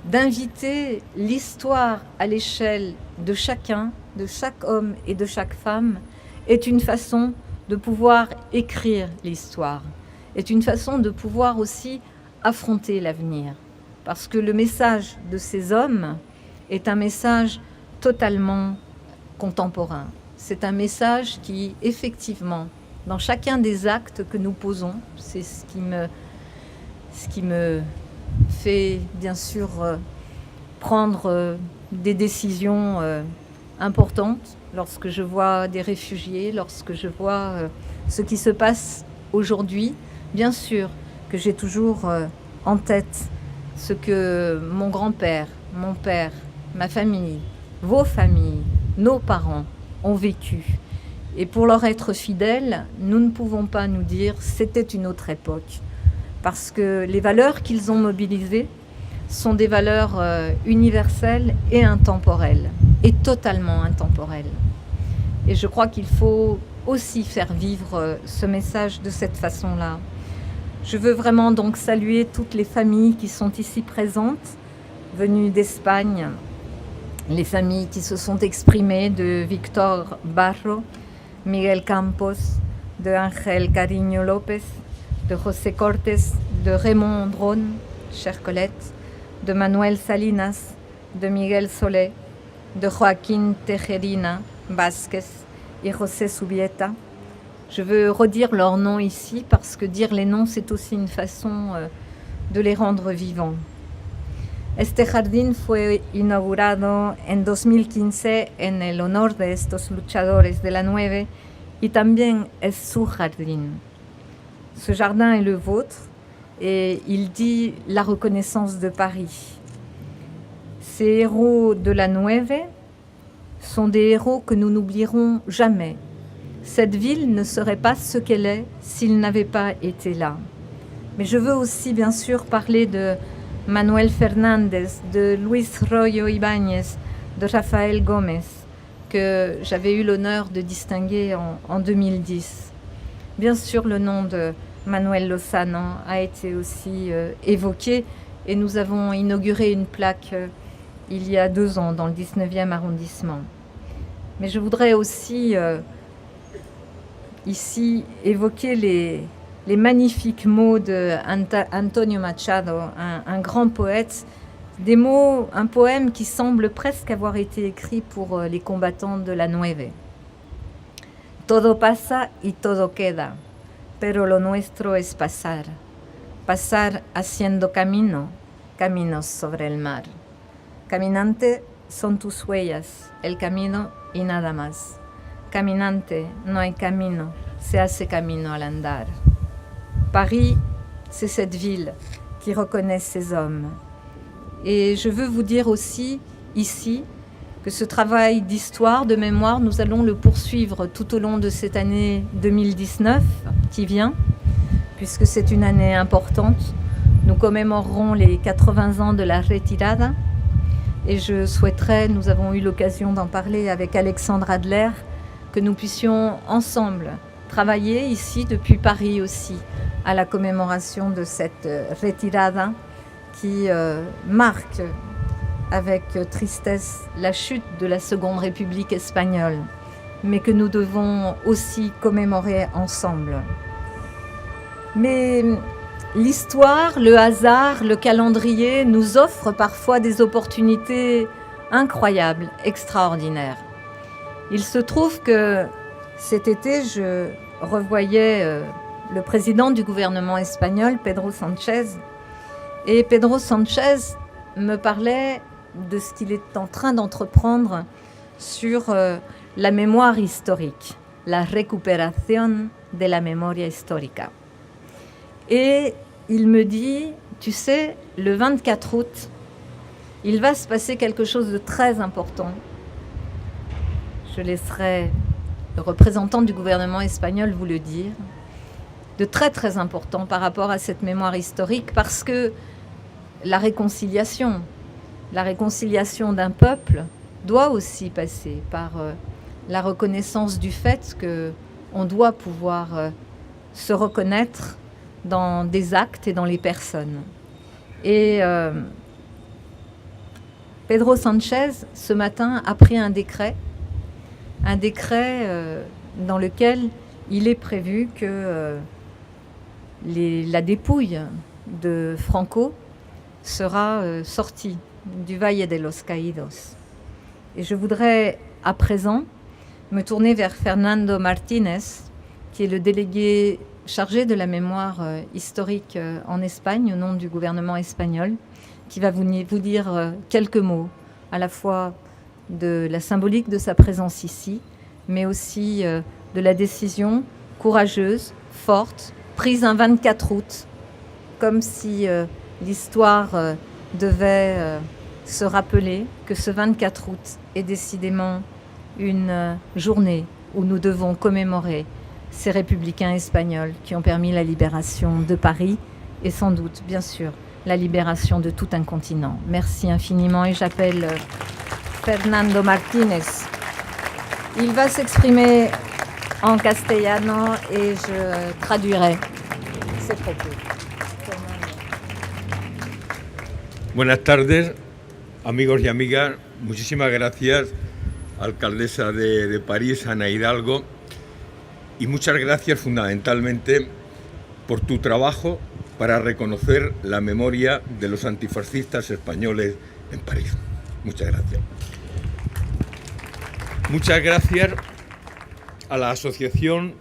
d'inviter l'histoire à l'échelle de chacun, de chaque homme et de chaque femme, est une façon de pouvoir écrire l'histoire, est une façon de pouvoir aussi affronter l'avenir. Parce que le message de ces hommes est un message totalement contemporain. C'est un message qui, effectivement, dans chacun des actes que nous posons, c'est ce qui me fait bien sûr prendre des décisions importantes lorsque je vois des réfugiés, lorsque je vois ce qui se passe aujourd'hui. Bien sûr que j'ai toujours en tête ce que mon grand-père, mon père, ma famille, vos familles, nos parents ont vécu. Et pour leur être fidèles, nous ne pouvons pas nous dire « c'était une autre époque ». Parce que les valeurs qu'ils ont mobilisées sont des valeurs universelles et intemporelles, et totalement intemporelles. Et je crois qu'il faut aussi faire vivre ce message de cette façon-là. Je veux vraiment donc saluer toutes les familles qui sont ici présentes, venues d'Espagne, les familles qui se sont exprimées de Victor Barro, Miguel Campos, de Ángel Cariño López, de José Cortés, de Raymond Dron, chère Colette, de Manuel Salinas, de Miguel Solé, de Joaquín Tejerina Vázquez et José Subieta. Je veux redire leurs noms ici parce que dire les noms, c'est aussi une façon de les rendre vivants. Este jardín fue inaugurado en 2015 en el honor de estos luchadores de la 9 y también es su jardín. Ce jardin est le vôtre et il dit la reconnaissance de Paris. Ces héros de la 9 sont des héros que nous n'oublierons jamais. Cette ville ne serait pas ce qu'elle est s'ils n'avaient pas été là. Mais je veux aussi bien sûr parler de Manuel Fernández, de Luis Royo Ibáñez, de Rafael Gómez, que j'avais eu l'honneur de distinguer en 2010. Bien sûr, le nom de Manuel Lozano a été aussi évoqué et nous avons inauguré une plaque il y a 2 ans dans le 19e arrondissement. Mais je voudrais aussi ici évoquer les magnifiques mots de Antonio Machado, un grand poète Des mots, un poème qui semble presque avoir été écrit pour les combattants de la Nueve. Todo pasa y todo queda, pero lo nuestro es pasar. Pasar haciendo camino, caminos sobre el mar. Caminante son tus huellas, el camino y nada más. Caminante, no hay camino, se hace camino al andar. Paris, c'est cette ville qui reconnaît ses hommes. Et je veux vous dire aussi, ici, que ce travail d'histoire, de mémoire, nous allons le poursuivre tout au long de cette année 2019 qui vient, puisque c'est une année importante. Nous commémorerons les 80 ans de la retirada. Et je souhaiterais, nous avons eu l'occasion d'en parler avec Alexandre Adler, que nous puissions ensemble travailler ici, depuis Paris aussi, à la commémoration de cette retirada qui marque avec tristesse la chute de la Seconde République espagnole, mais que nous devons aussi commémorer ensemble. Mais l'histoire, le hasard, le calendrier nous offrent parfois des opportunités incroyables, extraordinaires. Il se trouve que cet été, je revoyais le président du gouvernement espagnol, Pedro Sánchez, et Pedro Sánchez me parlait de ce qu'il est en train d'entreprendre sur la mémoire historique, la recuperación de la memoria histórica. Et il me dit, tu sais, le 24 août, il va se passer quelque chose de très important. Je laisserai le représentant du gouvernement espagnol vous le dire, de très très important par rapport à cette mémoire historique, parce que la réconciliation d'un peuple doit aussi passer par la reconnaissance du fait qu'on doit pouvoir se reconnaître dans des actes et dans les personnes. Et Pedro Sánchez, ce matin, a pris un décret dans lequel il est prévu que la dépouille de Franco sera sortie du Valle de los Caídos. Et je voudrais à présent me tourner vers Fernando Martínez, qui est le délégué chargé de la mémoire historique en Espagne, au nom du gouvernement espagnol, qui va vous dire quelques mots, à la fois de la symbolique de sa présence ici, mais aussi de la décision courageuse, forte, prise un 24 août, comme si l'histoire devait se rappeler que ce 24 août est décidément une journée où nous devons commémorer ces républicains espagnols qui ont permis la libération de Paris et sans doute, bien sûr, la libération de tout un continent. Merci infiniment et j'appelle Fernando Martínez. Il va s'exprimer en castellano et je traduirai ses propos. Buenas tardes, amigos y amigas. Muchísimas gracias, alcaldesa de París, Ana Hidalgo, y muchas gracias fundamentalmente por tu trabajo para reconocer la memoria de los antifascistas españoles en París. Muchas gracias. Muchas gracias a la Asociación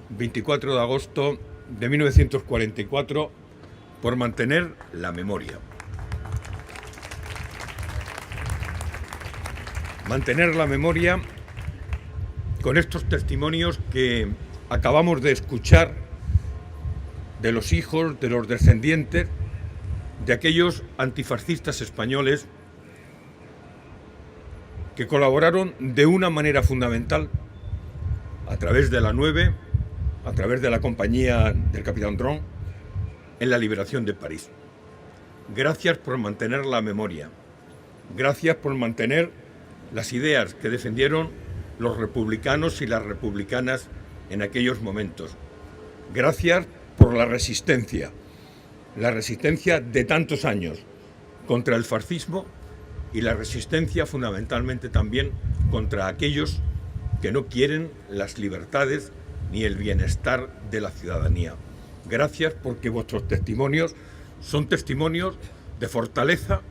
24 de agosto de 1944 por mantener la memoria. Mantener la memoria con estos testimonios que acabamos de escuchar de los hijos, de los descendientes de aquellos antifascistas españoles que colaboraron de una manera fundamental a través de la 9, a través de la compañía del capitán Dron, en la liberación de París. Gracias por mantener la memoria. Gracias por mantener las ideas que defendieron los republicanos y las republicanas en aquellos momentos. Gracias por la resistencia de tantos años contra el fascismo y la resistencia fundamentalmente también contra aquellos que no quieren las libertades ni el bienestar de la ciudadanía. Gracias porque vuestros testimonios son testimonios de fortaleza,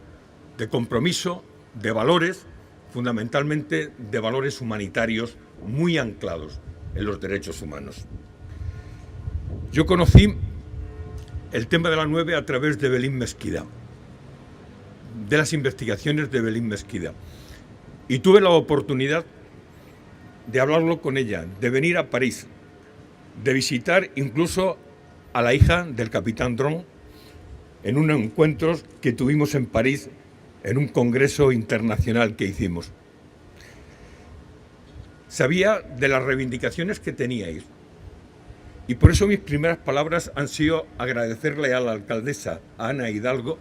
de compromiso, de valores, fundamentalmente de valores humanitarios muy anclados en los derechos humanos. Yo conocí el tema de la 9 a través de Belín Mesquida, de las investigaciones de Belín Mesquida, y tuve la oportunidad de hablarlo con ella, de venir a París, de visitar incluso a la hija del capitán Dron en unos encuentros que tuvimos en París en un congreso internacional que hicimos. Sabía de las reivindicaciones que teníais y por eso mis primeras palabras han sido agradecerle a la alcaldesa, a Ana Hidalgo,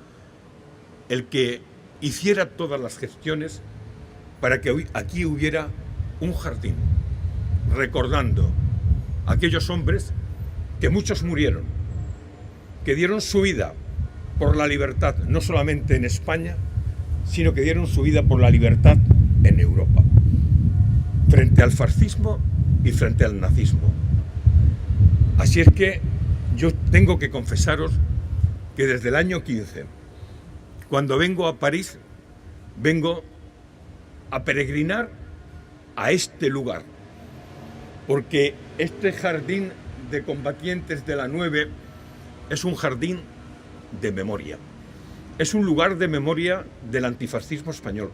el que hiciera todas las gestiones para que hoy aquí hubiera un jardín, recordando a aquellos hombres que muchos murieron, que dieron su vida por la libertad, no solamente en España, sino que dieron su vida por la libertad en Europa, frente al fascismo y frente al nazismo. Así es que yo tengo que confesaros que desde el año 15, cuando vengo a París, vengo a peregrinar a este lugar, porque este jardín de combatientes de la 9 es un jardín de memoria. Es un lugar de memoria del antifascismo español.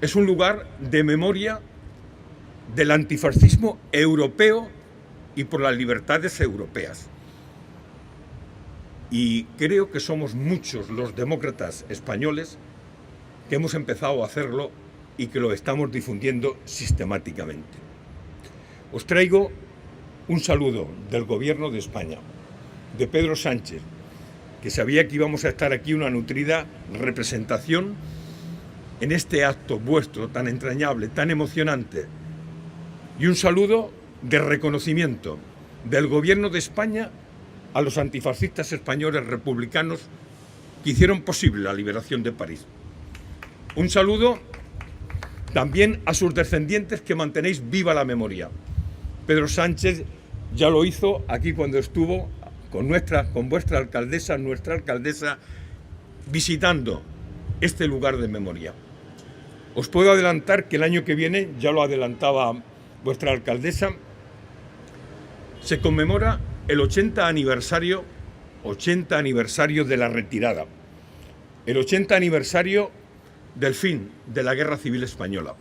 Es un lugar de memoria del antifascismo europeo y por las libertades europeas. Y creo que somos muchos los demócratas españoles que hemos empezado a hacerlo y que lo estamos difundiendo sistemáticamente. Os traigo un saludo del Gobierno de España, de Pedro Sánchez, que sabía que íbamos a estar aquí una nutrida representación en este acto vuestro tan entrañable, tan emocionante, y un saludo de reconocimiento del Gobierno de España a los antifascistas españoles republicanos que hicieron posible la liberación de París. Un saludo también a sus descendientes que mantenéis viva la memoria. Pedro Sánchez ya lo hizo aquí cuando estuvo con vuestra alcaldesa, nuestra alcaldesa, visitando este lugar de memoria. Os puedo adelantar que el año que viene, ya lo adelantaba vuestra alcaldesa, se conmemora el 80 aniversario de la retirada, el 80 aniversario del fin de la Guerra Civil Española.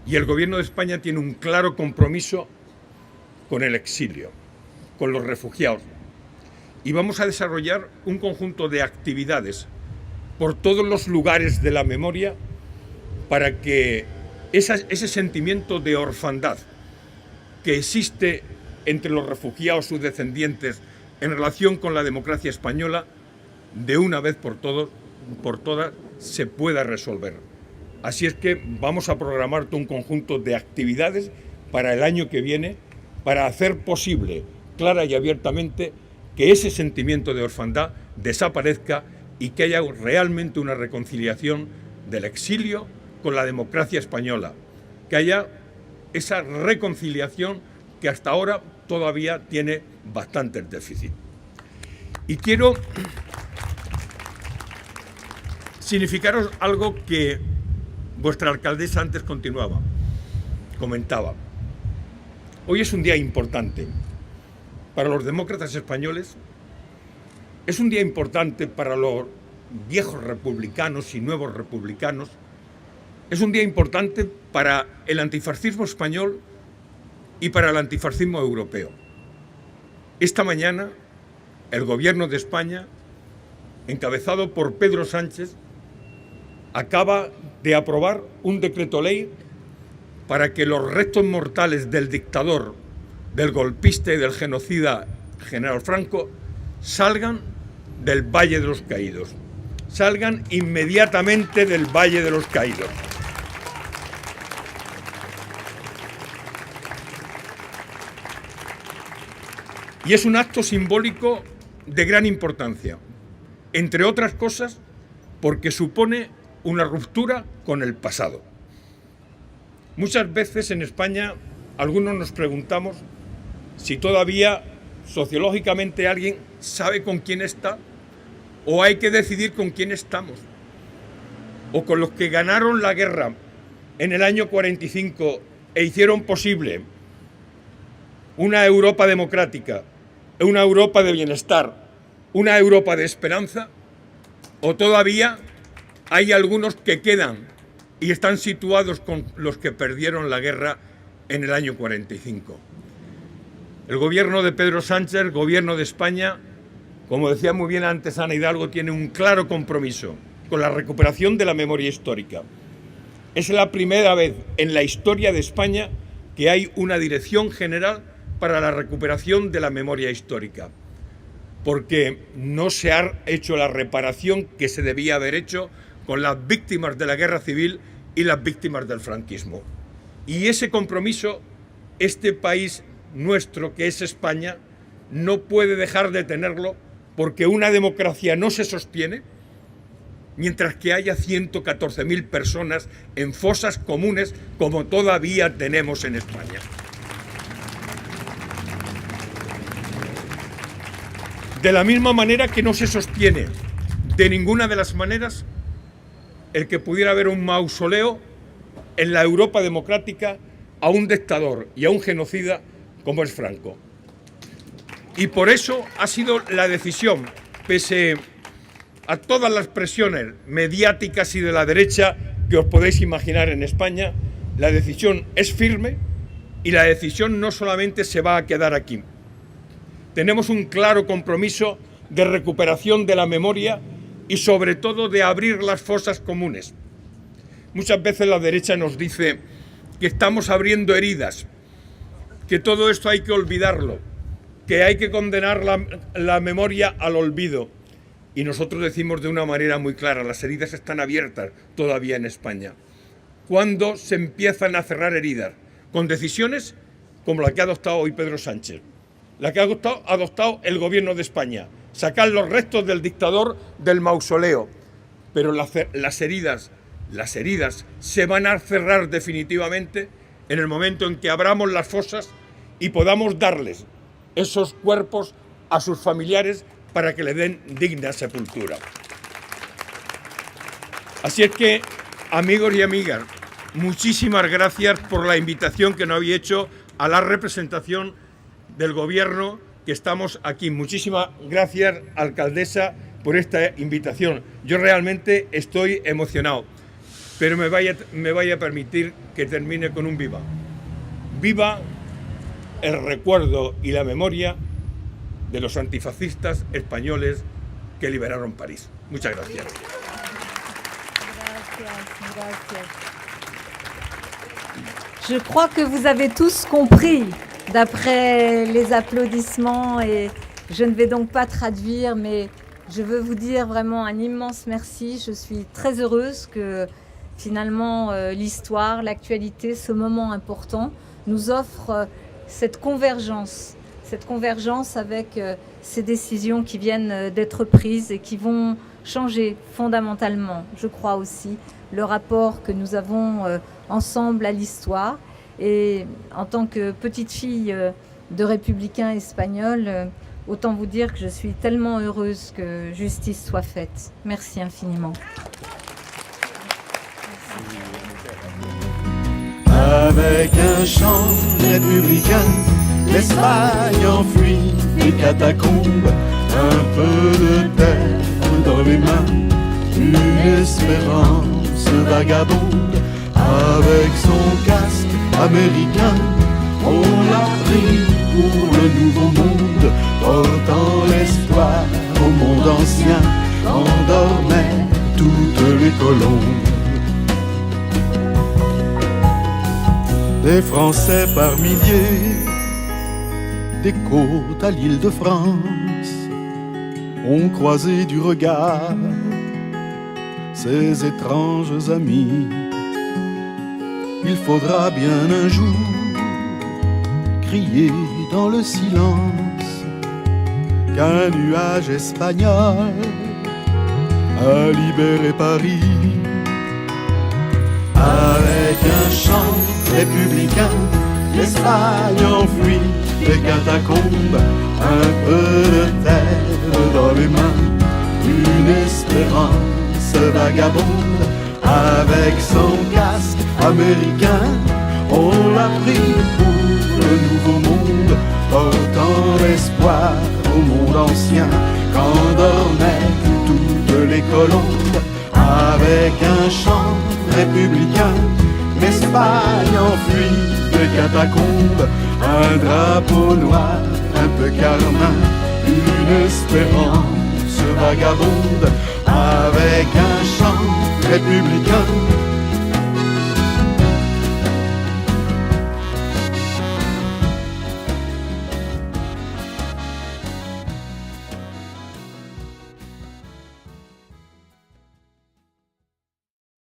Y el Gobierno de España tiene un claro compromiso con el exilio, con los refugiados. Y vamos a desarrollar un conjunto de actividades por todos los lugares de la memoria para que ese sentimiento de orfandad que existe entre los refugiados, sus descendientes, en relación con la democracia española, de una vez por todas se pueda resolver. Así es que vamos a programar todo un conjunto de actividades para el año que viene para hacer posible, clara y abiertamente, que ese sentimiento de orfandad desaparezca y que haya realmente una reconciliación del exilio con la democracia española, que haya esa reconciliación que hasta ahora todavía tiene bastantes déficits. Y quiero significaros algo que vuestra alcaldesa antes comentaba. Hoy es un día importante para los demócratas españoles, es un día importante para los viejos republicanos y nuevos republicanos, es un día importante para el antifascismo español y para el antifascismo europeo. Esta mañana, el Gobierno de España, encabezado por Pedro Sánchez, acaba de aprobar un decreto ley para que los restos mortales del dictador, del golpista y del genocida general Franco salgan del Valle de los Caídos. Salgan inmediatamente del Valle de los Caídos. Y es un acto simbólico de gran importancia, entre otras cosas porque supone una ruptura con el pasado. Muchas veces en España algunos nos preguntamos si todavía sociológicamente alguien sabe con quién está o hay que decidir con quién estamos. O con los que ganaron la guerra en el año 45 e hicieron posible una Europa democrática, una Europa de bienestar, una Europa de esperanza, o todavía hay algunos que quedan y están situados con los que perdieron la guerra en el año 45. El gobierno de Pedro Sánchez, el gobierno de España, como decía muy bien antes Ana Hidalgo, tiene un claro compromiso con la recuperación de la memoria histórica. Es la primera vez en la historia de España que hay una dirección general para la recuperación de la memoria histórica, porque no se ha hecho la reparación que se debía haber hecho con las víctimas de la guerra civil y las víctimas del franquismo. Y ese compromiso, este país nuestro, que es España, no puede dejar de tenerlo, porque una democracia no se sostiene mientras que haya 114.000 personas en fosas comunes, como todavía tenemos en España. De la misma manera que no se sostiene de ninguna de las maneras el que pudiera haber un mausoleo en la Europa democrática a un dictador y a un genocida como es Franco. Y por eso ha sido la decisión, pese a todas las presiones mediáticas y de la derecha que os podéis imaginar en España, la decisión es firme y la decisión no solamente se va a quedar aquí. Tenemos un claro compromiso de recuperación de la memoria y sobre todo de abrir las fosas comunes. Muchas veces la derecha nos dice que estamos abriendo heridas, que todo esto hay que olvidarlo, que hay que condenar la memoria al olvido. Y nosotros decimos de una manera muy clara, las heridas están abiertas todavía en España. ¿Cuándo se empiezan a cerrar heridas? Con decisiones como la que ha adoptado hoy Pedro Sánchez, la que ha adoptado el gobierno de España, sacar los restos del dictador del mausoleo. Pero las heridas se van a cerrar definitivamente en el momento en que abramos las fosas y podamos darles esos cuerpos a sus familiares para que le den digna sepultura. Así es que, amigos y amigas, muchísimas gracias por la invitación que nos habéis hecho a la representación del gobierno que estamos aquí. Muchísimas gracias, alcaldesa, por esta invitación. Yo realmente estoy emocionado, pero me vaya a permitir que termine con un viva. Viva el recuerdo y la memoria de los antifascistas españoles que liberaron París. Muchas gracias. Gracias. Je crois que vous avez tous compris, d'après les applaudissements, et je ne vais donc pas traduire, mais je veux vous dire vraiment un immense merci. Je suis très heureuse que finalement l'histoire, l'actualité, ce moment important nous offre cette convergence avec ces décisions qui viennent d'être prises et qui vont changer fondamentalement, je crois aussi, le rapport que nous avons ensemble à l'histoire. Et en tant que petite fille de républicains espagnols, autant vous dire que je suis tellement heureuse que justice soit faite. Merci infiniment. Avec un chant républicain, l'Espagne enfuit les catacombes, un peu de terre dans les mains, une espérance vagabonde. Avec son casque américain, on l'a pris pour le nouveau monde, portant l'espoir au monde ancien, endormaient toutes les colombes. Des Français par milliers, des côtes à l'île de France, ont croisé du regard ces étranges amis. Il faudra bien un jour crier dans le silence qu'un nuage espagnol a libéré Paris. Avec un chant républicain, l'Espagne enfuit les catacombes, un peu de terre dans les mains, une espérance vagabonde. Avec son casque américain, on l'a pris pour le nouveau monde, portant l'espoir au monde ancien, quand dormaient toutes les colombes. Avec un chant républicain, l'Espagne enfuit des catacombes, un drapeau noir, un peu carmin, une espérance vagabonde. Avec un chant républicain,